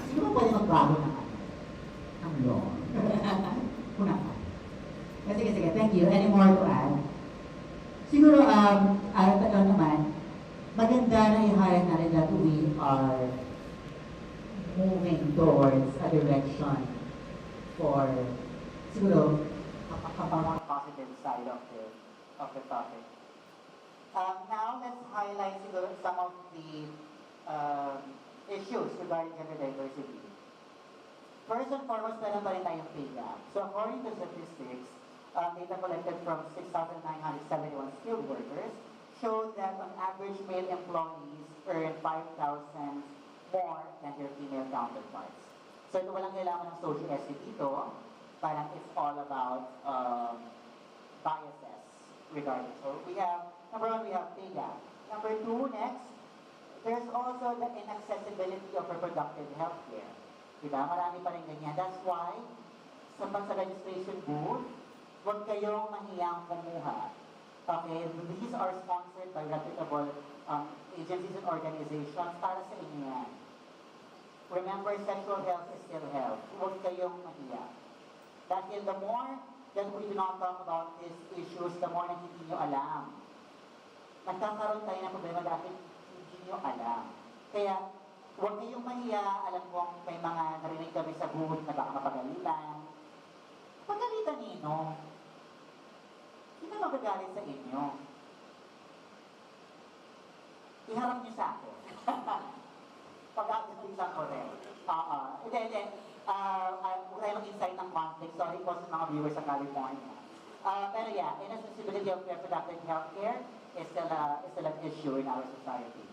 Speaker 7: Sino ba pwede magbago ng law? Una ka. Sige, thank you. Any more to add? Siguro, naman, maganda na i-hire natin that we are moving towards a direction for, siguro,
Speaker 1: positive side of it. of the topic. Now, let's highlight siguro some of the issues regarding gender diversity. First and foremost, meron pa rin tayong pay gap. So according to statistics, data collected from 6,971 skilled workers showed that on average, male employees earn 5,000 more than their female counterparts. So ito walang kailangan ng social essay dito. Parang it's all about biases regarding. So we have, number one, we have pay gap. Number two, next, there's also the inaccessibility of reproductive health care. Diba? Marami pa rin ganyan. That's why, sa registration booth, huwag kayong mahiyang kumuha. Okay? These are sponsored by reputable agencies and organizations para sa inyo yan. Remember, sexual health is still health. Huwag kayong mahiya. Dahil the more that we do not talk about these issues, the more na hindi nyo alam. Nagkakaroon tayo ng problema dahil hindi nyo alam. Kaya, huwag kayong mahiya. Alam kong may mga narinig kami sa booth na baka mapagalitan. Pagalitan nino. Sino magagalit sa inyo? Iharap niyo sa akin. Pag-aagit lang ko rin. Hindi. Huwag tayo mag-insight ng conflict. Sorry po sa mga viewers sa California. Pero yeah, inaccessibility of reproductive health care is still an issue in our society.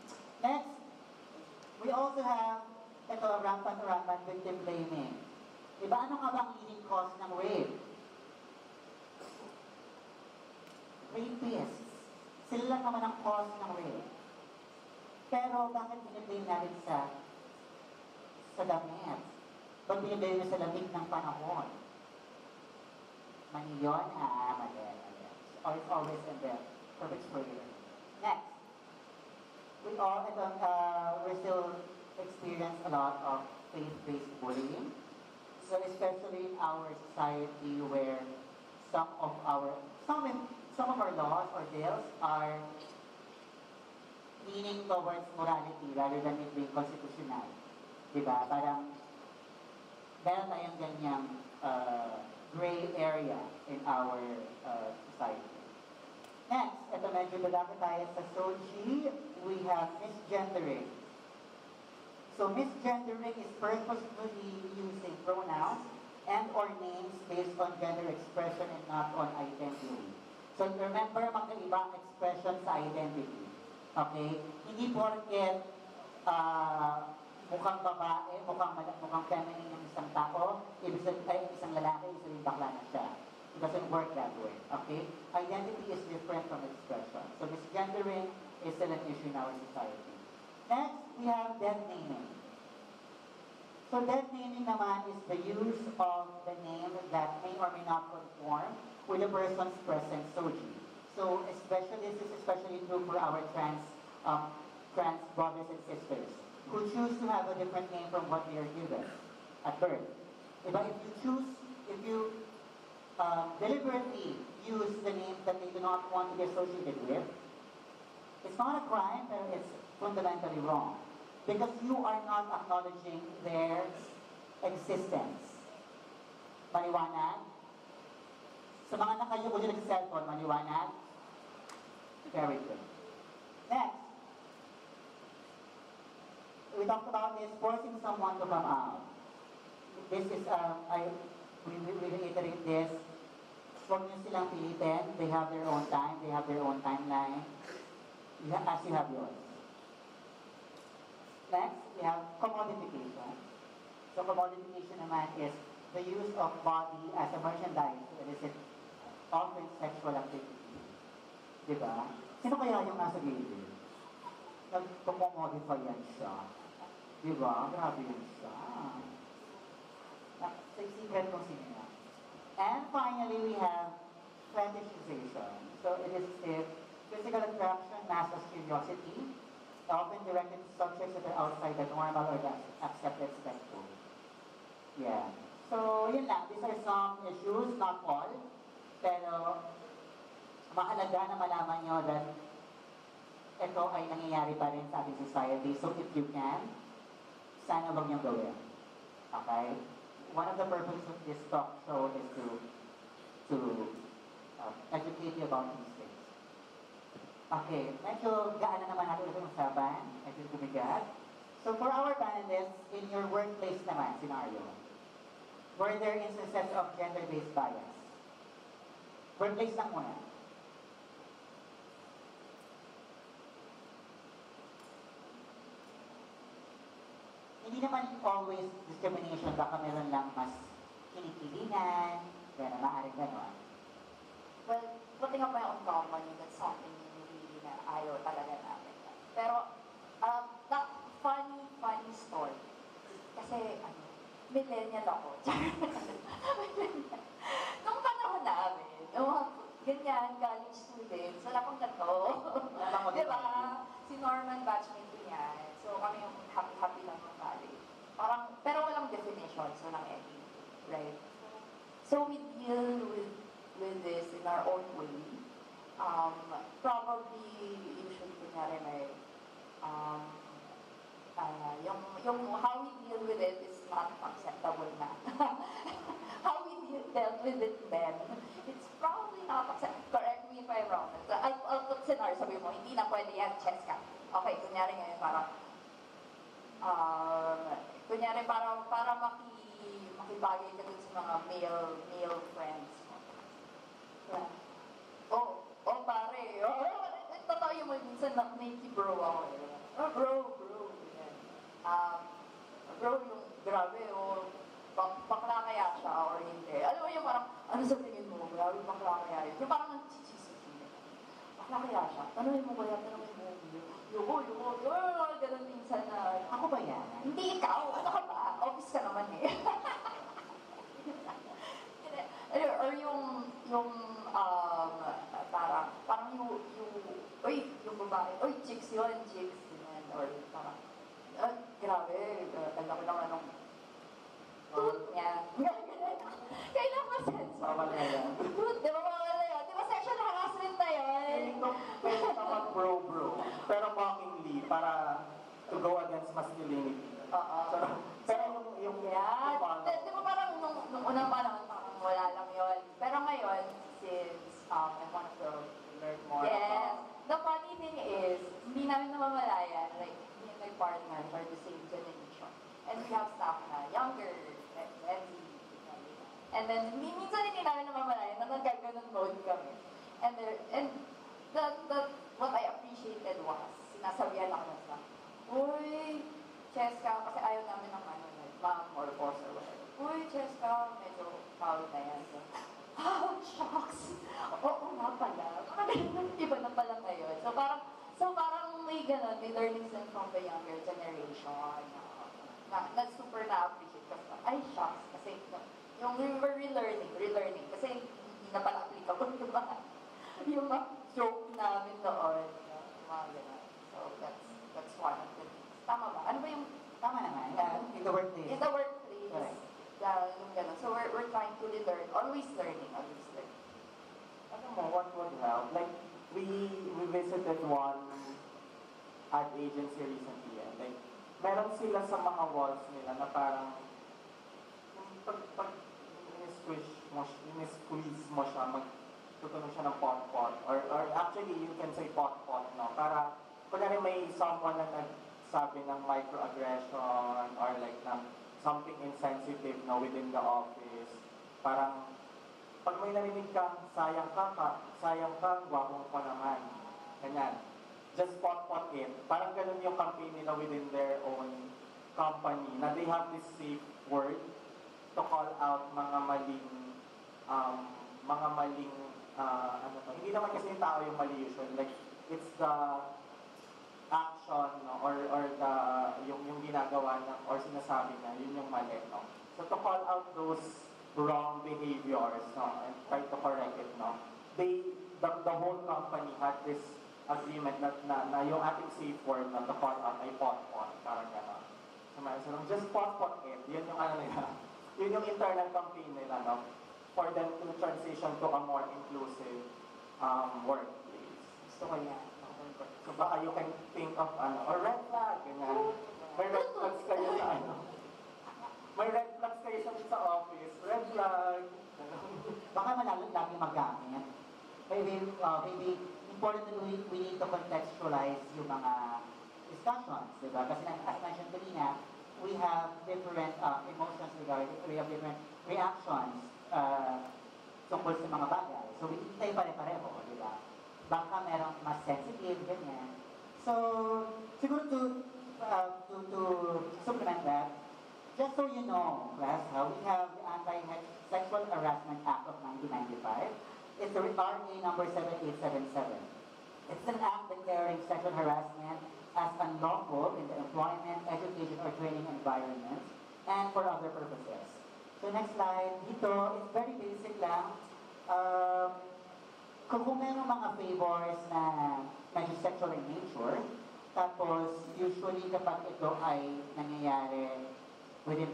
Speaker 1: Next, we also have ito, rampant victim blaming. Diba, ano nga ba ang leading cause ng rape? Rapists. Sila lang naman ang cause ng rape. Pero bakit biniblame natin sa damit? Ba't biniblame na sa lamig ng panahon? Mali yun, mali. It's always in the perfect square. Next, we still experience a lot of faith-based bullying. So especially in our society where some of our laws or bills are leaning towards morality rather than it being constitutional. Diba? Parang meron tayong ganyang gray area in our society. Next, ito medyo malapit tayo sa SOGI, we have misgendering. So misgendering is purposefully using pronouns and or names based on gender expression and not on identity. So remember, magkaibang expression sa identity. Okay? Hindi porket mukhang babae, mukhang feminine yung isang tao, isang lalaki, isang bakla na siya. It doesn't work that way. Okay? Identity is different from expression. So misgendering is still an issue in our society. Next, we have dead naming. So dead naming naman is the use of the name that may or may not conform with the person's present SOGI. So this is especially true for our trans brothers and sisters who choose to have a different name from what they are given at birth. If you deliberately use the name that they do not want to be associated with, it's not a crime, but it's fundamentally wrong. Because you are not acknowledging their existence. Maliwanag? Sa mga nakayuko din sa cellphone, maliwanag? Very good. Next. We talked about this, forcing someone to come out. This is, we reiterate this. Huwag niyo silang pilitin. They have their own time. They have their own timeline. As you have yours. Next, we have commodification. So commodification naman is the use of body as a merchandise to elicit often sexual activity. Diba? Sino kaya yung nasa gilid? Nag-commodify yan siya. Diba? Grabe yan siya. Sa isipan kung sino yan. And finally, we have fetishization. So it is physical attraction, mass curiosity, often directed to subjects that are outside the normal or the accepted spectrum. Yeah. So, yun lang. These are some issues, not all. Pero, mahalaga na malaman nyo that ito ay nangyayari pa rin sa ating society. So, if you can, sana wag niyong gawin. Okay? One of the purposes of this talk show is to educate you about these things. Okay, medyo gaan na naman natin itong usapan. Medyo tumigas. So for our panelists, in your workplace naman scenario, were there instances of gender-based bias? Workplace lang muna. Hindi naman always discrimination, baka meron lang mas kinikilingan, gano'n, maaaring gano'n.
Speaker 5: Well, putting up my own company, that's something really na ayaw talaga namin. Pero, funny story. Kasi, millennial ako. Nung panahon namin, ganyan, college students, wala pang ganito. Diba? Si Norman, batchmate ko yan. So, kami yung happy-happy lang ng college. Parang, pero walang definition, so walang any. Right? So, we deal with this in our own way. Probably, usually, kunyari may, yung how we deal with it is not acceptable na. How we dealt with it then, it's probably not acceptable. Correct me if I'm wrong. I'll put scenario, sabi mo, hindi na pwede yan, Francesca. Okay, kunyari ngayon, parang, para makibagay ka dun sa mga male friends mo. Yeah. Oh, pare. Totoo yung minsan nakikibro ako. Bro. Bro, yung grabe, bakla kaya siya or hindi. Alam mo yung parang, ano sa tingin mo? Grabe, bakla kaya yun. Yung parang nagchichismis yun. Bakla kaya siya? Tanungin mo Yuko. Ganun minsan na.
Speaker 1: Ako ba yan?
Speaker 5: Hindi ikaw. Ano ka ba? Office ka naman eh. Or yung parang yung babae, chicks yun, ganyan. Or parang, grabe, alam ko naman nung toot niya. Kailan ka sense?
Speaker 4: Mamalaya.
Speaker 5: Toot, di ba mamalaya? Di ba sexual harassment na yun?
Speaker 4: Pwede ka mag-bro. Pero mockingly, para to go against masculinity.
Speaker 5: Oo.
Speaker 4: Pero yung
Speaker 5: yeah. Di ba parang nung unang panahon, parang wala lang yun. Pero ngayon, since I want to learn more about. The funny thing is, hindi namin namamalayan, like, me and my partner are the same generation. And we have staff na younger, and and then, minsan hindi namin namamalayan, na nagkaganon mode kami. And what I appreciated was, sinasabihan ako na sila, uy, Francesca, kasi ayaw namin ng ma'am or boss or whatever. Uy, Francesca, medyo foul na yan. Oh, shocks! Oo nga pala. Iba na pala ngayon. So parang may ganun, may learnings din from the younger generation na super na-appreciate ko. Ay, shocks! Kasi yung we're relearning. Kasi hindi na pala applicable yung mga joke namin noon. Yung mga ganun. So that's one of the things. Tama ba? Ano ba yung...
Speaker 1: Tama naman. In the workplace.
Speaker 5: In the workplace.
Speaker 1: Correct.
Speaker 5: Yung gano'n. So we're trying to relearn. Always learning.
Speaker 4: Ano mo, what would help? Like, we visited one ad agency recently. Like, meron sila sa mga walls nila na parang pag in-squeeze mo siya, magtutunog siya ng pot-pot. Or actually, you can say pot-pot, no? Para, kunyari may someone na nagsabi ng microaggression or like na something insensitive na within the office. Parang, pag may narinig kang, sayang ka, gwapo pa naman. Ganyan. Just pot it. Parang ganun yung campaign nila within their own company, na they have this safe word to call out mga maling, hindi naman kasi yung tao yung mali usually. Like, it's the action, no? or yung ginagawa na, or sinasabi na, yun yung mali, no? So to call out those wrong behaviors, no, and try to correct it, no, the whole company had this agreement na yung ating safe word na to call out ay pot-pot, parang gano'n. So just pot it, yun yung ano nila, yun yung internal campaign nila, no, for them to transition to a more inclusive workplace. Gusto ko yan. So baka you can think of or red flag, ganyan. May red flags kayo sa May red flags kayo sa office. Red flag.
Speaker 1: Baka malalang lagi magamit. maybe important that we need to contextualize yung mga discussions, di ba? Kasi as mentioned kanina, we have different emotions regarding, we have different reactions tungkol sa mga bagay. So, hindi tayo pare-pareho, di ba? Baka merong mas sensitive, ganyan. So, siguro to supplement that, just so you know, class, we have the Anti-Sexual Harassment Act of 1995. It's the RA number 7877. It's an act declaring sexual harassment as unlawful in the employment, education, or training environment, and for other purposes. So next slide, dito, it's very basic lang. Kung mayroong mga favors na medyo sexual in nature, tapos usually kapag ito ay nangyayari within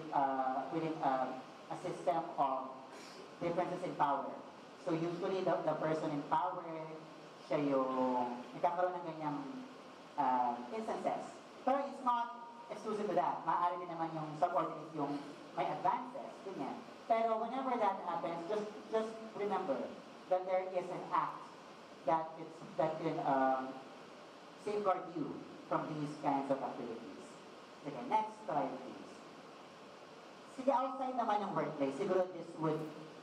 Speaker 1: a system of differences in power. So usually the person in power, siya yung nagkakaroon ng ganyang instances. Pero it's not exclusive to that. Maaari din naman yung subordinate yung may advances, ganyan. Pero whenever that happens, just remember that there is an act that can safeguard you from these kinds of activities. Okay, next slide please. Sige, outside naman ng workplace, siguro this would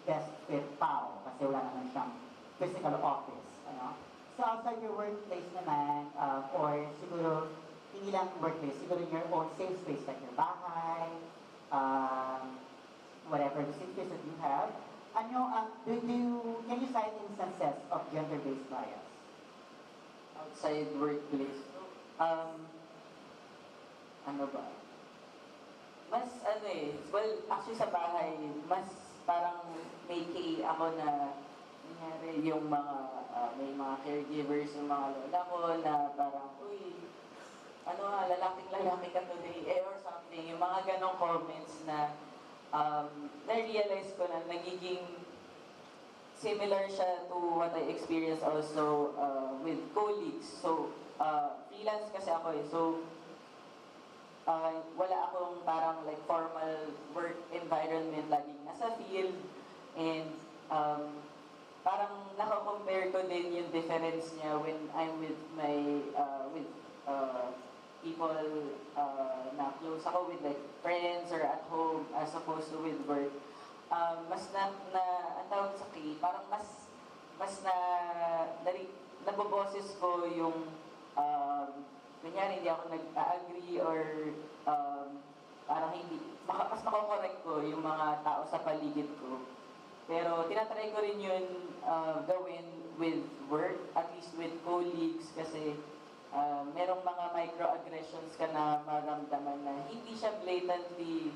Speaker 1: best fit Pau kasi wala naman siyang physical office. Ano? So outside your workplace naman, or siguro hindi lang workplace, siguro your own safe space like your bahay, whatever the safe space that you have. Can you cite instances of gender-based bias?
Speaker 3: Outside workplace. Ano ba? Mas well, actually sa bahay, mas parang may ako na nangyari yung mga, may mga caregivers, yung mga lola ko na parang, uy, lalaking-lalaki ka today, or something. Yung mga ganong comments na na-realize ko na nagiging similar siya to what I experienced also with colleagues. So, freelance kasi ako so wala akong parang like formal work environment, laging nasa field, and parang nakakompare ko din yung difference niya when I'm with my people na close ako with, like friends or at home, as opposed to with work. Mas ang tawag sa parang mas naboboses ko yung kunyari hindi ako nag-agree or parang mas makokorek ko yung mga tao sa paligid ko. Pero tinatry ko rin yun gawin with work, at least with colleagues, kasi merong mga microaggressions ka na maramdaman na hindi siya blatantly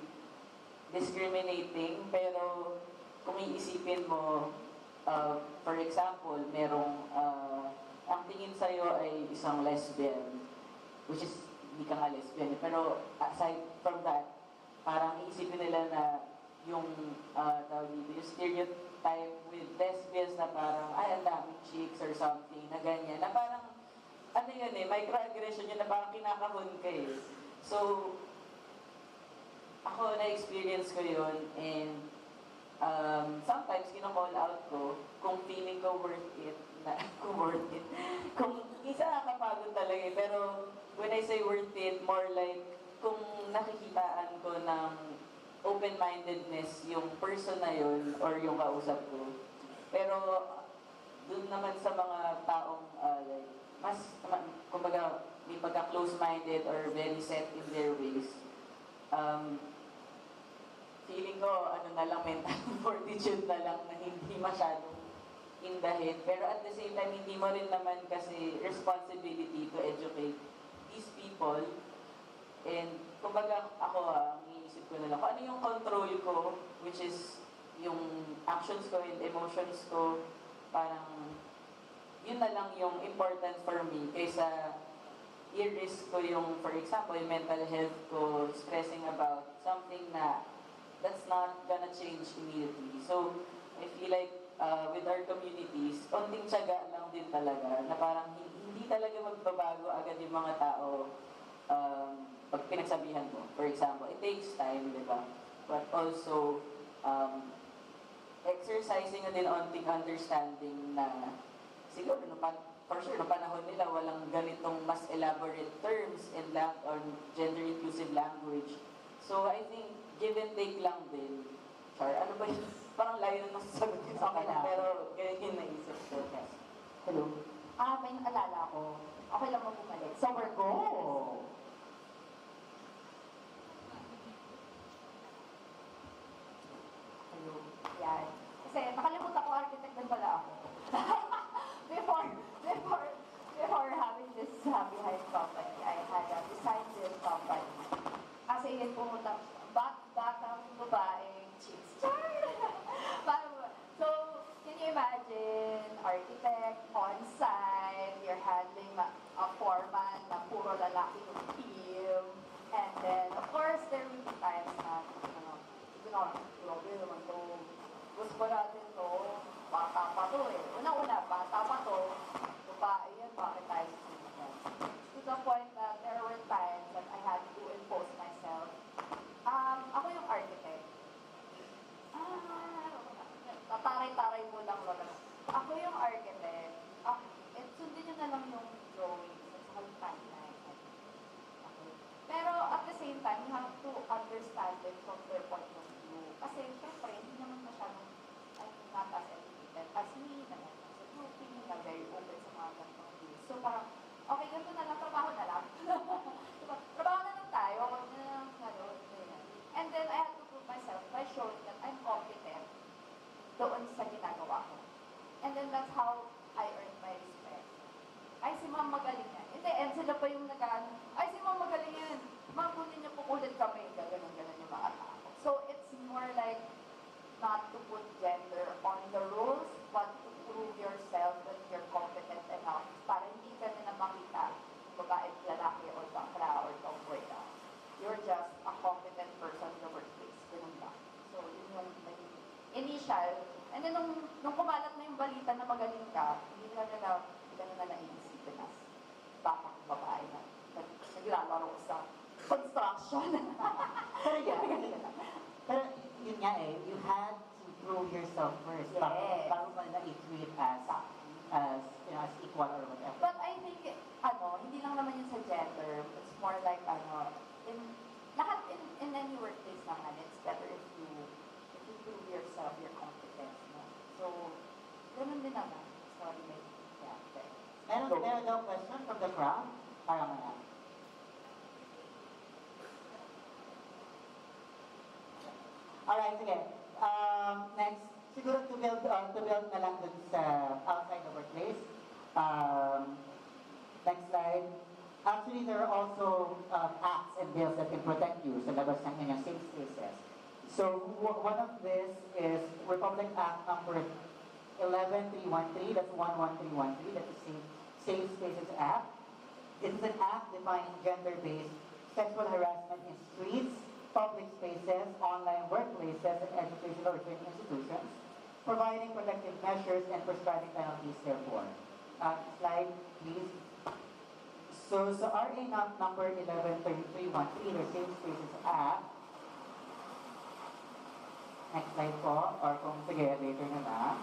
Speaker 3: discriminating, pero kung iisipin mo, for example, merong ang tingin sa'yo ay isang lesbian, which is hindi ka nga lesbian, pero aside from that, parang iisipin nila na yung yung stereotype with lesbians na parang ang daming chicks or something na ganyan, na parang microaggression yun na parang kinakahon ka So, ako na-experience ko yun, and sometimes kino-call out ko kung feeling ko worth it. Kung isa nakakapagod talaga pero when I say worth it, more like kung nakikitaan ko ng open-mindedness yung person na yun or yung kausap ko. Pero dun naman sa mga taong like mas kumbaga may pagka-close-minded or very set in their ways, feeling ko na lang mental fortitude na lang na hindi masyadong indahin. Pero at the same time, hindi mo rin naman kasi responsibility to educate these people. And kumbaga ako iniisip ko na lang kung ano yung control ko, which is yung actions ko and emotions ko, parang yun na lang yung important for me kaysa i-risk ko yung, for example, yung mental health ko, stressing about something na that's not gonna change immediately. So, I feel like with our communities, konting tiyaga lang din talaga, na parang hindi talaga magbabago agad yung mga tao pag pinagsabihan mo. For example, it takes time, di ba? But also, exercising na din onting understanding na siguro, for sure, no panahon nila, walang ganitong mas elaborate terms and or gender-inclusive language. So, I think, give and take lang din. Char, ano ba yun? Parang layo na nasasagot yun sa
Speaker 1: Okay
Speaker 3: akin,
Speaker 1: lang.
Speaker 3: pero ganyan yung naisip ko.
Speaker 1: Hello?
Speaker 2: May naalala ko. Okay lang mo bumalik.
Speaker 1: So we're go!
Speaker 2: Hello. Yan. Kasi nakalimutan ko, architect din pala ako. before having this happy Hive company, I had a design build company. Kasi yun pumunta, batang babaeng chicks. So, can you imagine, architect, on-site, you're handling a foreman na puro lalaki yung team. And then, of course, there will be times na, grabe naman to. Gusto natin to, bata pa to eh. Una-una, bata pa to, babae yan, bakit tayo susunod? To the point that there were times that I had to impose myself. Ako yung architect. Tataray-taray mo lang lola. Ako yung architect. Sundin nyo na lang yung drawings at saka yung timeline. Okay. Pero at the same time, you have to understand it from their point of view. Kasi syempre, hindi naman masyadong, not as educated as me, na sa grouping, na very open sa mga ganitong views. So parang, okay, ganito na lang, trabaho na lang. Diba? Trabaho na lang tayo, huwag na lang, ganyan. And then I had to prove myself by showing that I'm competent doon sa ginagawa ko. And then that's how I earned my respect. Ay, si ma'am magaling yan. In the end, sila pa yung ay, si ma'am magaling yan. Ma'am, kunin niyo po ulit kami. Ganun yung mga tao. So it's more like not to put gender on the rules, but to prove yourself that you're competent enough para hindi ka na makita babae, lalaki, or bakla, or tomboy ka. You're just a competent person in the workplace. Ganun lang. So, yun yung initial. And then, nung kumalat na yung balita na magaling ka, hindi na naiisipin as bakit babae na naglalaro sa construction.
Speaker 1: Pero yun nga eh, you had to prove yourself first.
Speaker 2: Yes.
Speaker 1: Bago mo na i-treat as equal or whatever.
Speaker 2: But I think, hindi lang naman yun sa gender. It's more like, in any workplace naman, it's better if you prove yourself, your competence. No? So, ganun din naman. Sorry,
Speaker 1: Meron daw question from the crowd? Para mo na. Alright, sige. Next, siguro to build na lang dun sa outside the workplace. Next slide. Actually, there are also acts and bills that can protect you sa labas ng inyong safe spaces. So, one of this is Republic Act number 11313, that's 11313, that's the Safe Spaces Act. It is an act defining gender-based sexual harassment in streets, public spaces, online workplaces, and educational or training institutions, providing protective measures and prescribing penalties therefore. Slide, please. So, RA number 113313, the Safe Spaces Act. Next slide po, or kung sige, later na na.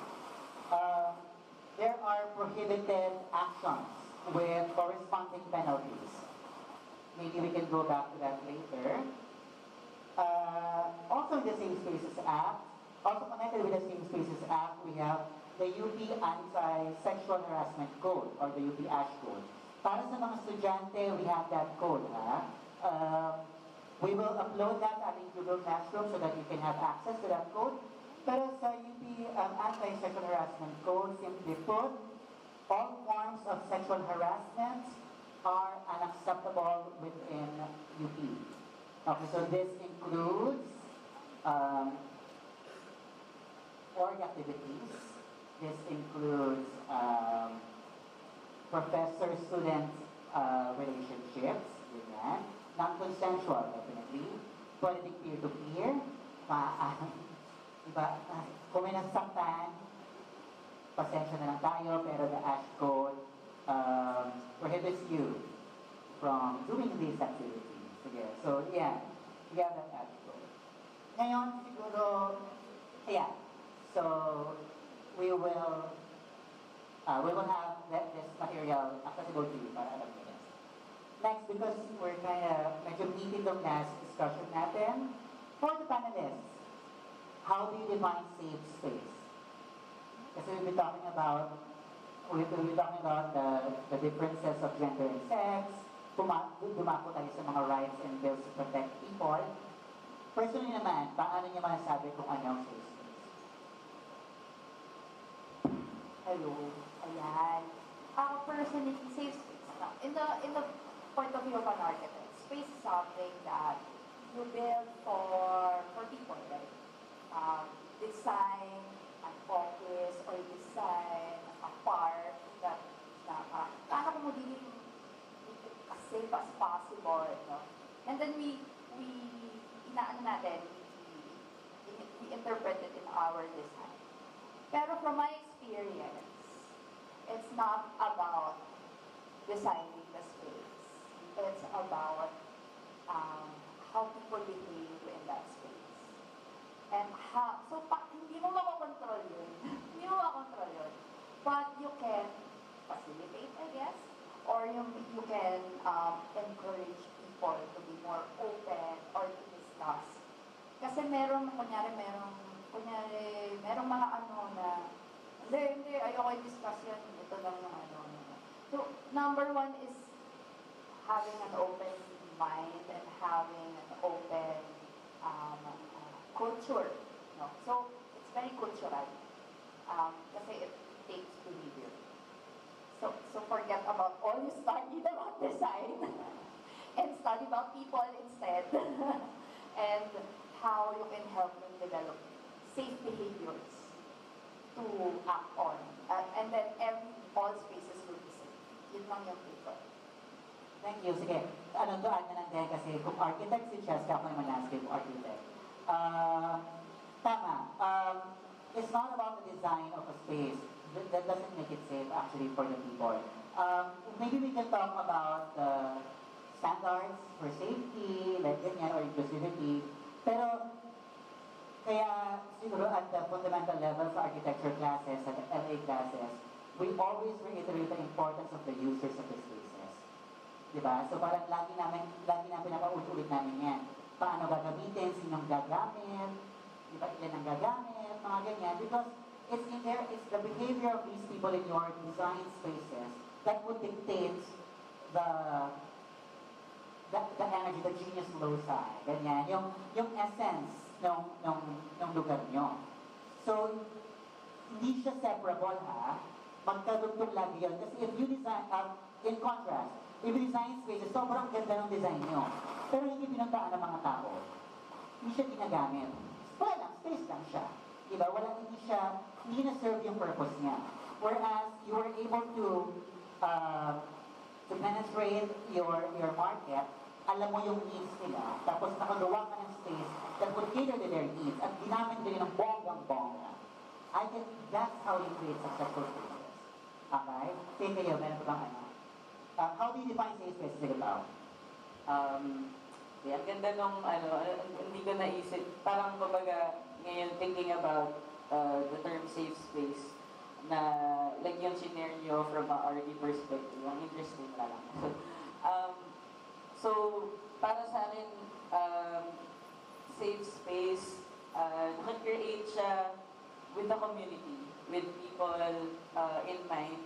Speaker 1: There are prohibited actions with corresponding penalties. Maybe we can go back to that later. Also in the Safe Spaces Act, also connected with the Safe Spaces Act, we have the UP Anti-Sexual Harassment Code, or the UP ASH Code. Para sa mga estudyante, we have that code. We will upload that at Google Classroom so that you can have access to that code. Pero sa UP Anti-Sexual Harassment Code, simply put, all forms of sexual harassment are unacceptable within UP. Okay, so this includes org activities. This includes professor-student relationships, non-consensual, definitely. Politic peer-to-peer, diba? Kung may nasaktan, pasensya na lang tayo, pero the ASH Code prohibits you from doing these activities. Sige. So, yeah, we have that ASH Code. Ngayon, siguro, yeah. So, we will we will have this material accessible to you para alam nyo this. Next, because we're kind of medyo meeting the last discussion natin, for the panelists, how do you define safe space? Kasi we'll be talking about the differences of gender and sex, dumako tayo sa mga rights and bills to protect people. Personally naman, paano niyo masasabi kung ano ang safe space?
Speaker 5: Hello. Ayan. Personally, safe space. No? In the point of view of an architect, space is something that you build for people, right? Design an office or design a park that paano ko magiging as safe as possible, no? And then we interpret it in our design. Pero from my experience, it's not about designing the space. It's about how people behave in that space. And hindi mo makakontrol yun. Hindi mo makakontrol yun. But you can facilitate, I guess, or you can encourage people to be more open or to discuss. Kasi merong mga ano na, hindi, ayoko i-discuss yan, ito lang yung ano. So, number one is having an open mind and having an open culture. No? So, it's very cultural. Kasi it takes behavior. So forget about all you studied about design and study about people instead. And how you can help them develop safe behaviors to act on. And then all spaces will be safe. Yun lang yung paper.
Speaker 1: Thank you. Sige, ano to, na lang din kasi kung architect si Francesca, ako naman landscape architect. Tama. It's not about the design of a space. That doesn't make it safe actually for the people. Maybe we can talk about the standards for safety, like ganyan, or inclusivity. Pero, kaya siguro at the fundamental level sa architecture classes, at LA classes, we always reiterate the importance of the users of the spaces. Diba? So parang lagi namin pinapaulit namin yan. Paano gagamitin, sinong gagamit, diba, ilan ang gagamit, mga ganyan. Because it's the behavior of these people in your design spaces that would dictate the energy, the genius loci, ganyan, yung essence ng lugar nyo. So, hindi siya separable ha, magkadugtong lagi yun. Kasi if you design, in contrast, if you design spaces, sobrang ganda ng design nyo, pero hindi pinuntaan ng mga tao. Hindi siya ginagamit. Wala lang, space lang siya. Diba? Hindi na-serve yung purpose niya. Whereas, you were able to penetrate your market, alam mo yung needs nila, tapos nakagawa ka ng space that would cater to their needs, at ginamit nila ng bonggang-bongga. I think that's how you create successful spaces. Okay? Say kayo, meron pa bang ano? How do you define safe spaces? Sige tao.
Speaker 3: Ang ganda nung hindi ko naisip, parang babaga ngayon thinking about the term safe space na like yung scenario from a RD perspective, ang interesting na lang. So, para sa akin, safe space, nag-create siya with the community, with people in mind,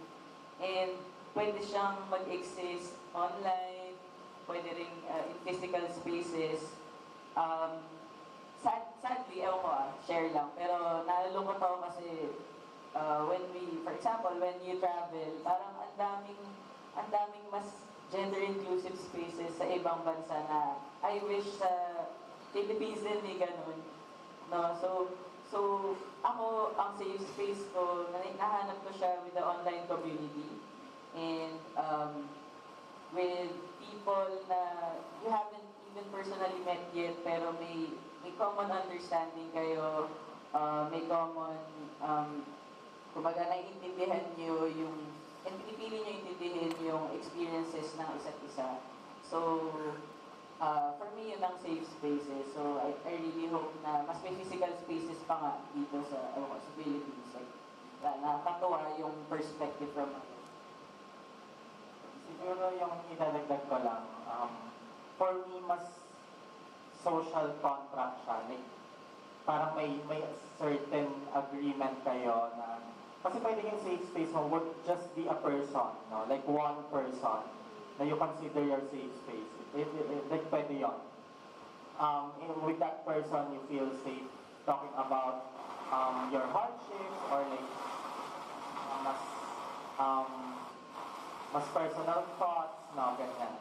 Speaker 3: and pwede siyang mag-exist online, pwede rin in physical spaces. Sadly, ewan ko share lang, pero nalulungkot ako kasi for example, when you travel, parang ang daming mas gender-inclusive spaces sa ibang bansa na I wish sa Philippines din may ganun. No? So, ako, ang safe space ko, nahanap ko siya with the online community. And with people na you haven't even personally met yet, pero may common understanding kayo, may common, kumbaga naiintindihan nyo and pinipili nyo intindihin yung experiences ng isa't isa. So, for me, yun ang safe spaces. So, I really hope na mas may physical spaces pa nga dito sa Philippines. Like, nakakatuwa yung perspective from others.
Speaker 4: Siguro yung idadagdag ko lang, for me, mas social contract siya. Like, parang may certain agreement kayo na, kasi pwede yung safe space mo would just be a person, no? Like one person na you consider your safe space. Like, pwede yun. With that person, you feel safe talking about your hardships or like mas mas personal thoughts, no, ganyan.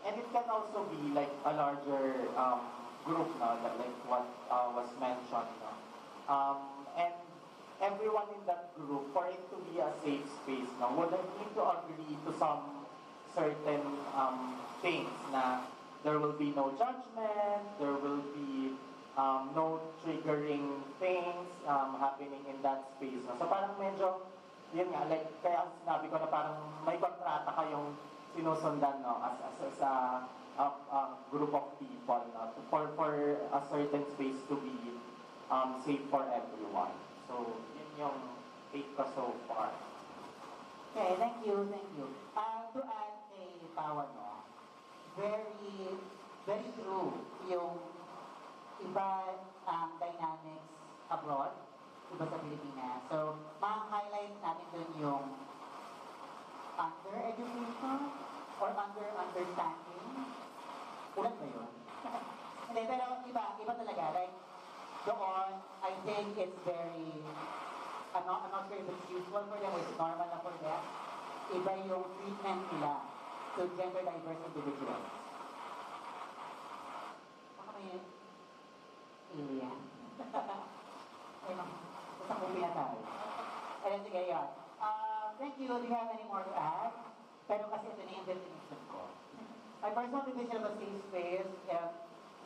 Speaker 4: And it can also be like a larger group, no, like what was mentioned, no. And everyone in that group, for it to be a safe space, no, would need to agree to some certain things na there will be no judgment, there will be no triggering things happening in that space. No? So parang medyo, yun nga, like, kaya sinabi ko na parang may kontrata kayong sinusundan, no, as a group of people, no, for a certain space to be safe for everyone. So, yun yung take ko so far.
Speaker 1: Okay, thank you, thank you. To add kay Pau, no, very, very true yung iba dynamics abroad, iba sa Pilipinas. So, ma-highlight natin dun yung under-education or under-understanding. Ulan ba yun? Hindi, pero iba talaga. Like, doon, I think it's very, I'm not sure if it's usual for them or it's normal na for them. Iba yung treatment nila to gender diverse individuals. Baka may alien. Isang movie na tayo. Ayun, sige, yun. Thank you. Do you have any more to add? Pero kasi ito na yung definition ko. My personal definition of a safe space,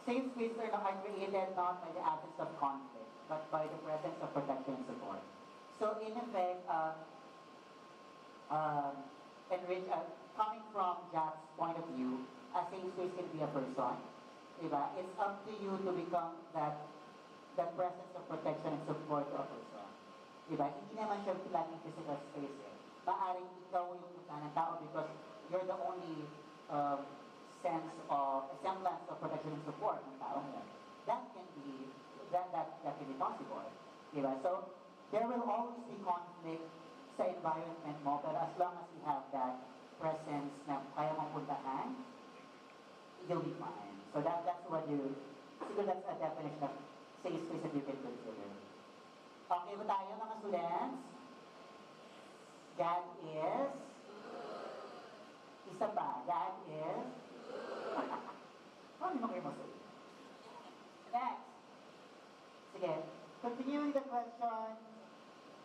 Speaker 1: safe spaces are created not by the absence of conflict, but by the presence of protection and support. So in effect, coming from Jap's point of view, a safe space can be a person. Diba? It's up to you to become that presence of protection and support to a person. Diba? Hindi naman siya laging physical space eh. Maaring ikaw yung punta ng tao because you're the only semblance of protection and support ng tao mo. That can be possible. Diba? So, there will always be conflict sa environment mo, pero as long as you have that presence na kaya mong puntahan, you'll be fine. So that's what siguro that's a definition of safe space that you can consider. Okay ba tayo mga students? God is, isa pa, God is, ano kayo masabi? Next. Sige, continuing the question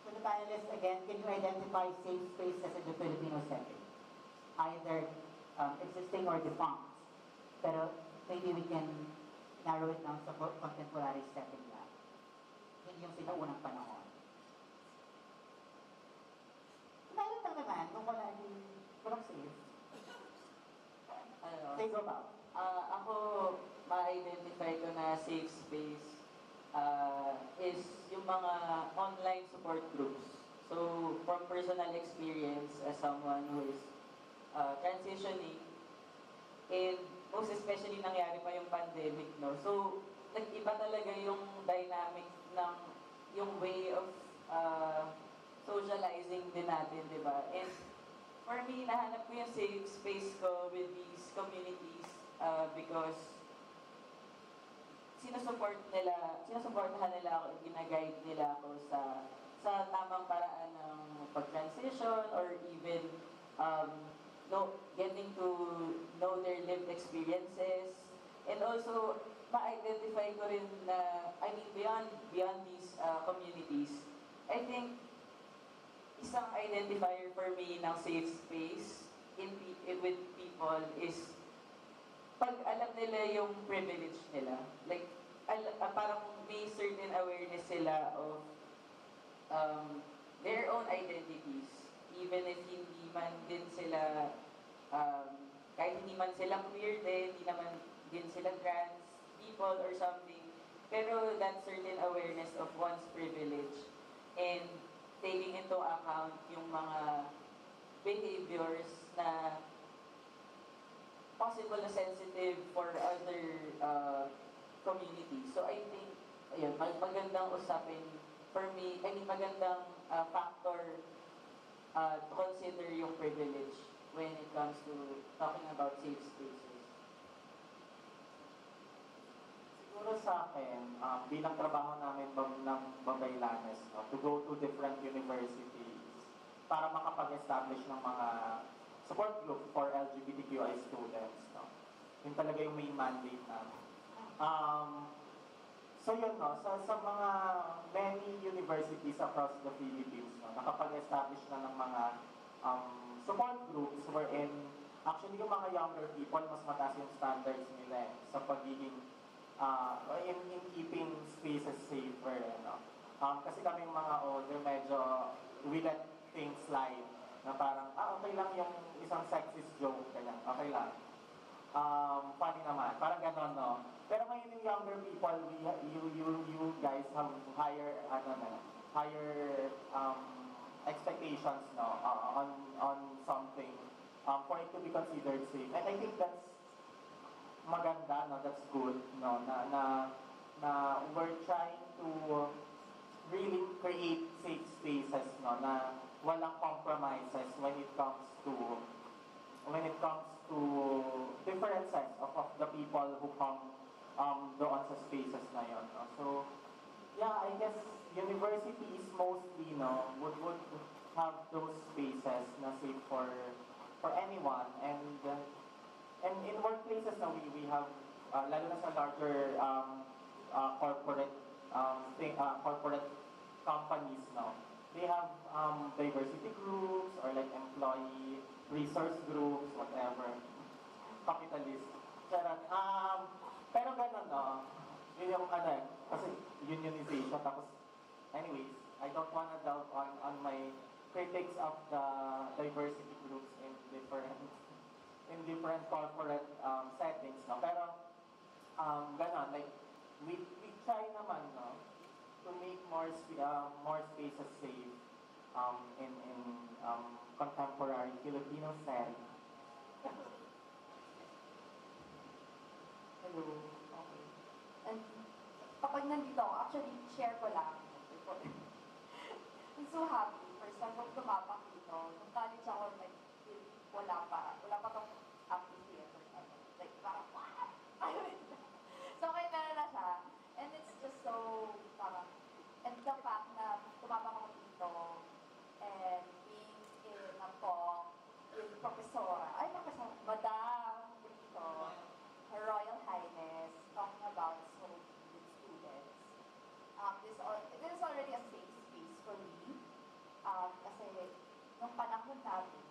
Speaker 1: to the panelists again, can you identify safe spaces in the Filipino setting? Either existing or defunct. Pero maybe we can narrow it down sa contemporary setting lang. Yun yung sinaunang panahon. Meron lang naman, kung walang safe. Say go ba?
Speaker 3: Ako, ma-identify ko na safe space is yung mga online support groups. So, from personal experience as someone who is transitioning, and most especially nangyari pa yung pandemic, no? So, nag-iba talaga yung dynamic ng yung way of socializing din natin, di ba? And for me, nahanap ko yung safe space ko with these communities because sinusuportahan nila ako at ginaguide nila ako sa tamang paraan ng pag-transition or even getting to know their lived experiences. And also, ma-identify ko rin na, I mean, beyond these communities, I think, isang identifier for me ng safe space with people is pag alam nila yung privilege nila. Like, parang may certain awareness sila of their own identities. Even if hindi man din sila, kahit hindi man sila queer din, hindi naman din sila trans people or something, pero that certain awareness of one's privilege and taking into account yung mga behaviors na possible na sensitive for other communities. So I think, ayun, magandang usapin for me, I mean, magandang factor to consider yung privilege when it comes to talking about safe spaces.
Speaker 4: Siguro sa akin, bilang trabaho namin ng Babaylanes, no, to go to different universities para makapag-establish ng mga support group for LGBTQI students. No. Yun talaga yung main mandate namin. So yun, no, sa mga many universities across the Philippines, no, nakapag-establish na ng mga support groups wherein actually yung mga younger people, mas mataas yung standards nila sa pagiging in keeping spaces safer. No? Kasi kami yung mga older, medyo we let things slide na parang, okay lang yung isang sexist joke, ganyan, okay lang. Funny naman, parang gano'n, no? Pero ngayon yung younger people, you guys have higher, higher expectations, no, on something for it to be considered safe. And I think that's maganda, no, that's good, no, na we're trying to really create safe spaces, no, na walang compromises when it comes to differences of the people who come doon sa spaces na yun. No? So, yeah, I guess universities mostly, no, would have those spaces na safe for anyone, and in workplaces na we have lalo na sa larger corporate corporate companies, no, they have diversity groups or like employee resource groups, whatever, capitalist. Pero ganun, no, yun yung kasi unionization, tapos anyways, I don't wanna delve on my critics of the diversity groups in different corporate settings, no, pero ganun, like we try naman, no, to make more spaces safe in contemporary Filipino setting. Hello. Okay.
Speaker 5: And kapag nandito ako, actually, share ko lang. I'm so happy. First time kong tumapak dito. Nung college ako, like, wala pa tong active theater. Like, parang, what? So, may meron na siya. And it's just so, parang, and the fact na tumapak ako dito, and being in a talk with Professor, Madam Brito, Her Royal Highness, talking about smoking with students. This is already a safe space for me. Kasi nung panahon namin,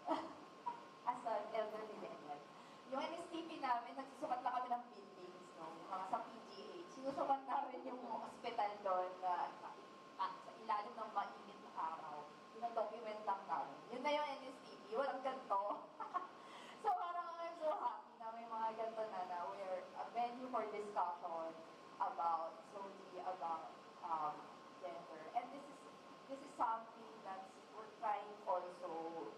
Speaker 5: as an elder millennial, yung NSTP namin, nagsusukat lang kami ng buildings, no? Yung mga sa PGH. Sinusukat namin yung hospital doon na sa ilalim ng mainit na araw. Yung document lang namin. Yun na yung NSTP, walang ganito. So parang I'm so happy na may mga ganito na we're a venue for discussion about solely about gender. And this is something that's we're trying also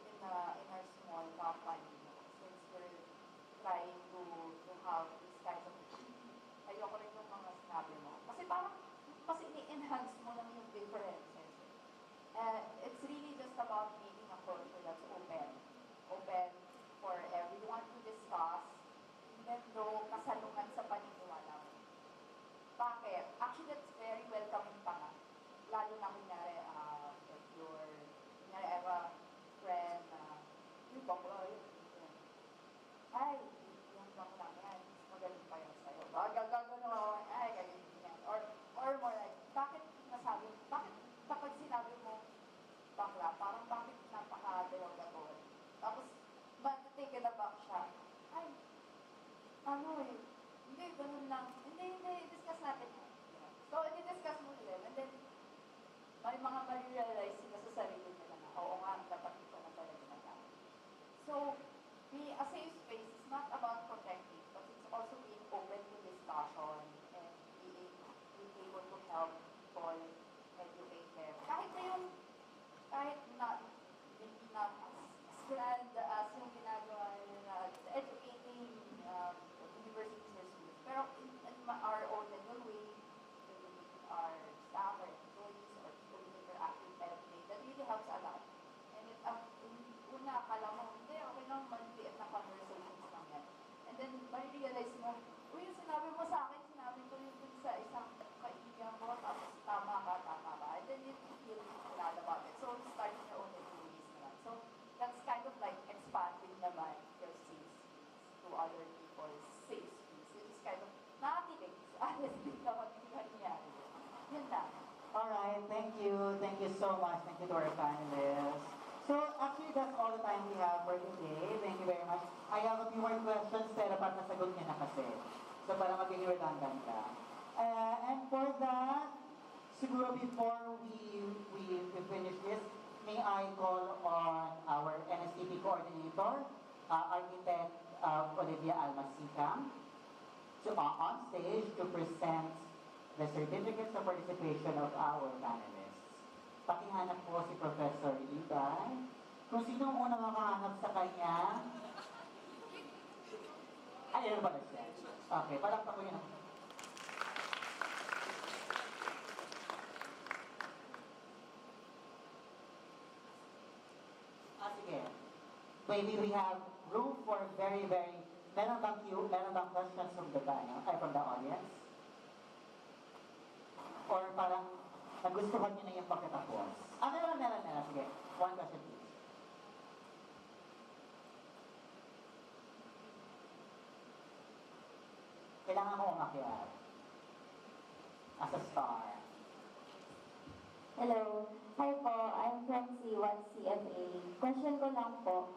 Speaker 1: Thank you so much. Thank you to our panelists. So actually, that's all the time we have for today. Thank you very much. I have a few more questions, pero parang nasagot niya na kasi. So para maging redundant ka. And for that, siguro before we finish this, may I call on our NSTP coordinator, Architect Olivia Almasicam, to on stage to present the certificates of participation of our panelists. Pakihanap po si Professor Ibay. Kung sino ang unang makahanap sa kanya, ay, ano ba na siya? Okay, palakpak ko yun. Sige. Maybe we have room for very, meron bang questions from the audience? Or parang nagustuhan niyo na yung pagkatapos? Meron. Sige, one question please. Kailangan ko umakyat. As a star.
Speaker 8: Hello. Hi po. I'm from C1 CFA. Question ko lang po.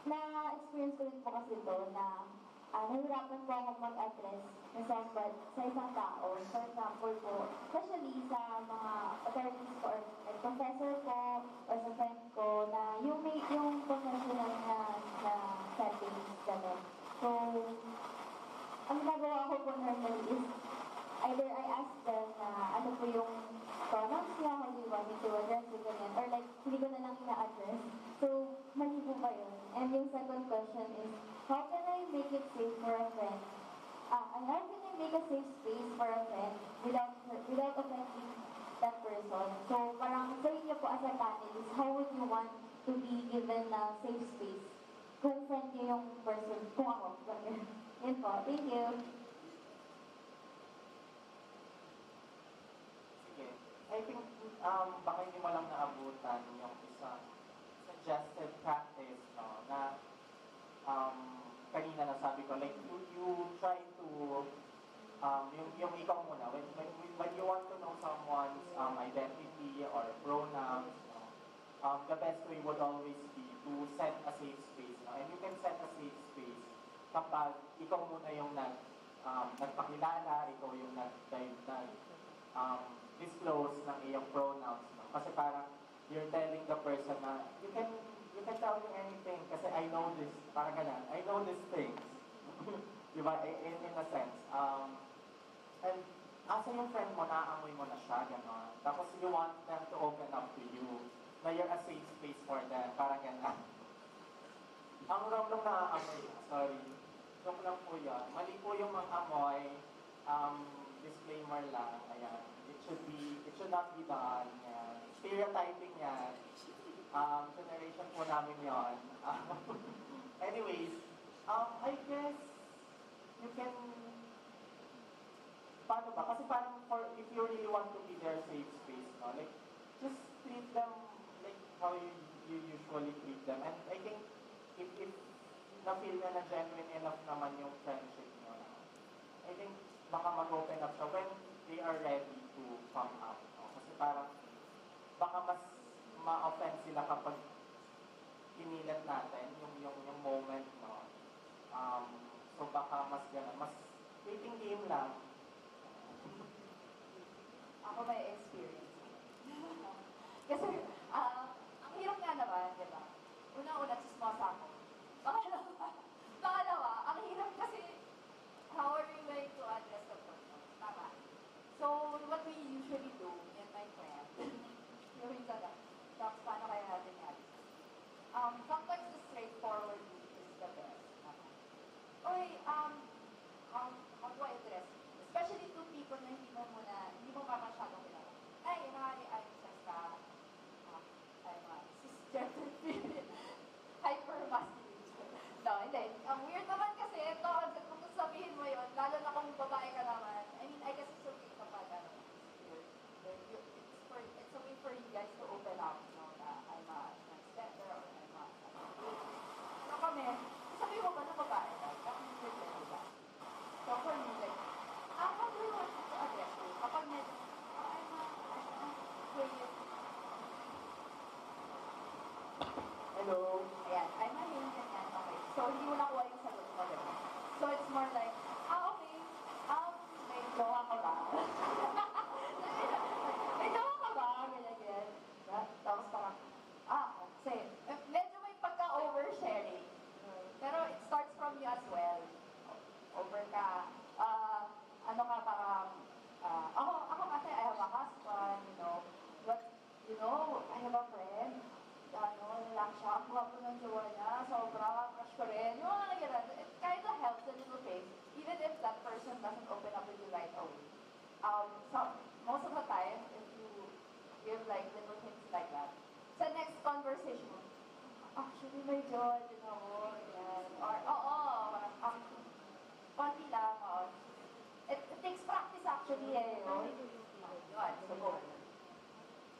Speaker 8: Na-experience ko rin po kasi ito na nahihirapan po ako mag-address sa isang tao. For example po, especially sa mga authorities ko or like professor ko or sa friend ko na yung professional na settings, gano'n. So, ang ginagawa ko po normally is either I ask them na ano po yung pronouns niya, how do you want me to address it, ganyan. Or like, hindi ko na lang ina-address. So, mali po ba yun? And yung second question is, how can I make it safe for a friend? And how can I make a safe space for a friend without offending that person? So, parang sa inyo po as a panelist, how would you want to be given a safe space? Kung friend niyo yung person, kung ako, ganyan. Yun po. Thank you.
Speaker 4: I think baka hindi mo lang naabutan yung isang suggested practice, no, na kanina nasabi ko, like you try to yung ikaw muna when you want to know someone's identity or pronouns, no, the best way would always be to set a safe space, no? And you can set a safe space kapag ikaw muna yung nagpakilala, ikaw yung disclose ng iyong pronouns, no? Kasi parang you're telling the person na you can tell me anything kasi I know this, parang ganun, I know these things. Diba? In a sense. And asa yung friend mo, naaamoy mo na siya, gano'n. Tapos you want them to open up to you, na you're a safe space for them, parang gano'n. Ang wrong nung naaamoy, sorry. Joke lang po yun. Mali po yung mga amoy. Disclaimer lang, ayan. It should not be done. Ayan. Stereotyping yan. Generation po namin yon. Anyways, I guess you can, paano ba? Kasi parang if you really want to be their safe space, no? Like, just treat them like how you usually treat them. And I think if na-feel na genuine enough naman yung friendship nyo, I think baka mag-open up siya when they are ready to come out. No? Kasi parang baka mas ma-offend sila kapag pinilit natin yung moment. No? So baka mas gano'n. Mas waiting game lang.
Speaker 5: Ako may experience. Kasi, ang hirap nga naman, di ba? Una-una, chismosa ako. Pangalawa, ang hirap kasi how are we going to address the person? Tama. So, what we usually do, me and my friend, yung talaga, talks, paano kaya natin yan? Sometimes the straightforward route is the best. Tama. Oy, how do I address you?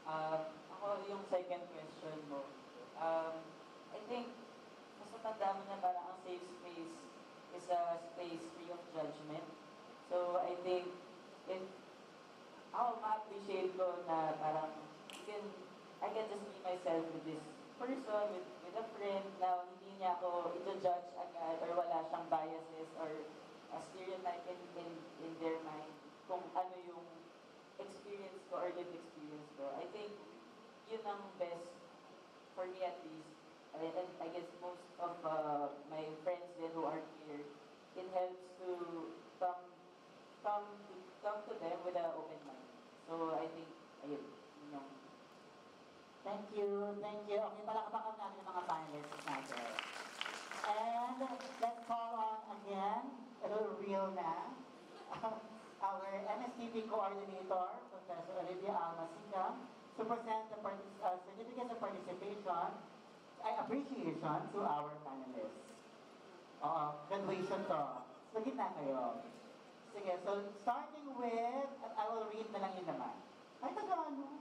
Speaker 3: Ako yung second question mo. I think, mas matanda mo na parang ang safe space is a space free of judgment. So, I think, if ako ma-appreciate ko na parang I can just be myself with this person, with a friend, na hindi niya ako i-judge agad or wala siyang biases or a stereotype in their mind kung ano yung experience ko or lived experience ko. I think yun ang best for me at least. And I guess most of my friends then who are here, it helps to come to them with an open mind. So I think, ayun, yun yung
Speaker 7: Thank you, thank you. Okay, palakpakan natin yung mga panelists natin. And let's call on again, real na, our MSTP coordinator, Professor Olivia Almasica, to present the certificates of participation, appreciation to our panelists. Graduation to. So, gitna kayo. Sige, so starting with, I will read na lang yun naman. Ay, Tagalog.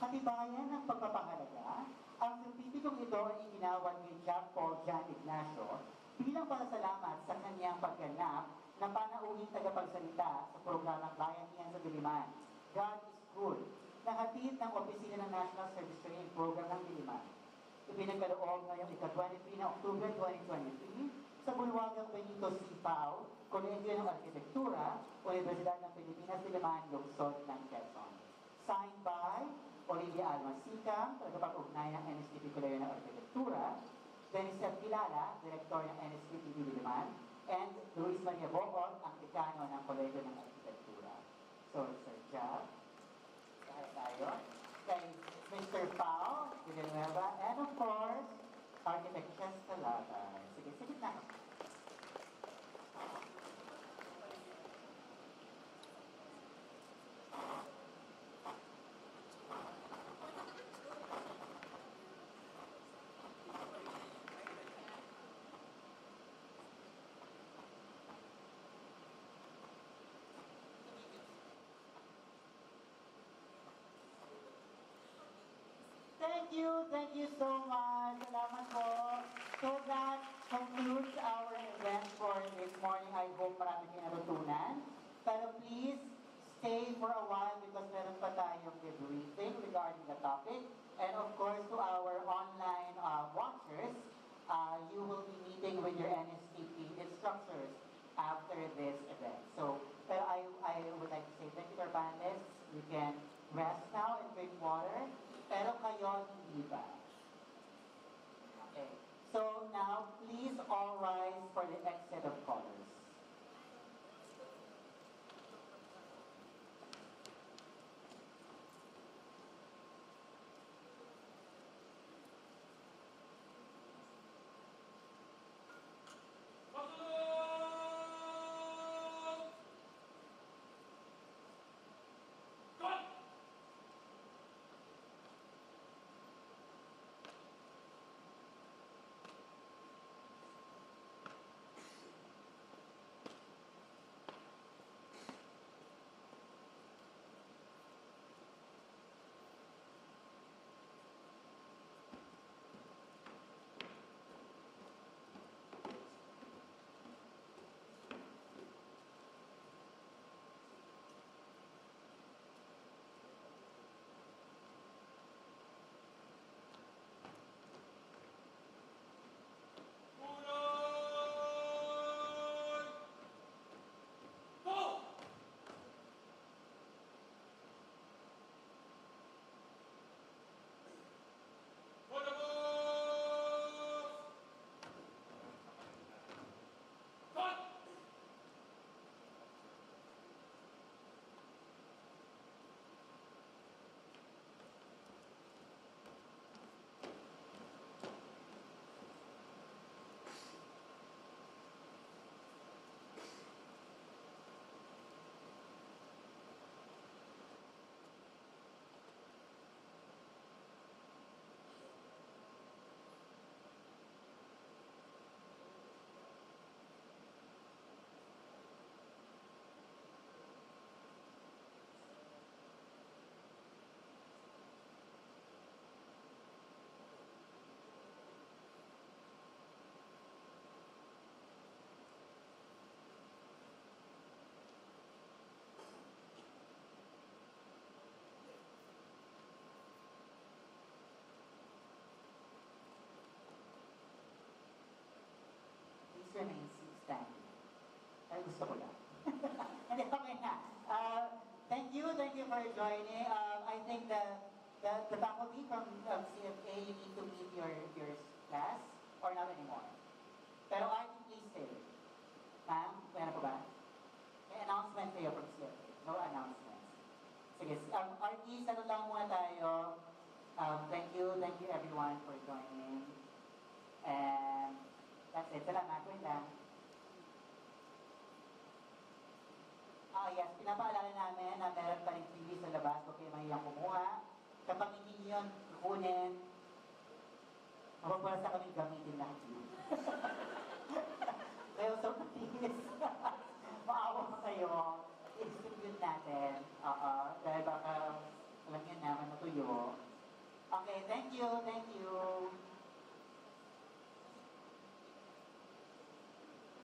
Speaker 7: Katibayan ng pagpapahalaga, ang sertipikong ito ay iginawad ni Jap Ignacio bilang pasasalamat sa kanyang pagganap na panauhing tagapagsalita sa programang Bayanihan sa Diliman, God is Good, na hatid ng Opisina ng National Service Training Program ng Diliman. Ipinagkaloob ngayong ika-23 na Oktubre 2023 sa bulwagang Benito C. Pau, Kolehiyo ng Arkitektura, Universidad ng Pilipinas, Diliman, Lungsod ng Quezon. Signed by Olivia Almasica, tagapag-ugnay ng NSTP Kolehiyo ng Arkitektura, Denisette Kilala, Direktor ng NSTP Diliman, and Luis Maria Bohol, ang dekano ng Kolehiyo ng Arkitektura. So, Sir Jap, kaya tayo, kay Mr. Pau Villanueva, and of course, Architect Francesca Latay. Sige na. Thank you so much. Salamat po. So that concludes our event for this morning. I hope marami kayo natutunan. Pero please, stay for a while because meron pa tayong debriefing regarding the topic. And of course, to our online watchers, you will be meeting with your NSTP instructors after this event. So, pero I would like to say thank you to our panelists. You can rest now and drink water. Pero kayo hindi ba? Okay. So now, please all rise for the exit of colors.
Speaker 1: Gusto ko lang. Hindi, okay na. Thank you for joining. I think the faculty from CFA, you need to meet your class or not anymore. Pero Archt, please stay. Ma'am, meron po ba? May announcement kayo from CFA. No announcements. Sige, Archt, ano lang muna tayo. Thank you everyone for joining. And that's it. Salamat. Wait lang. Yes, pinapaalala namin na meron pa rin TV sa labas. Huwag kayo mahiyang kumuha. Kapag hindi nyo yun kukunin, mapapalasa kami gamitin lahat yun. Kaya so please, maawa kayo. I-distribute natin. Dahil baka, alam nyo naman, natuyo. Okay, thank you.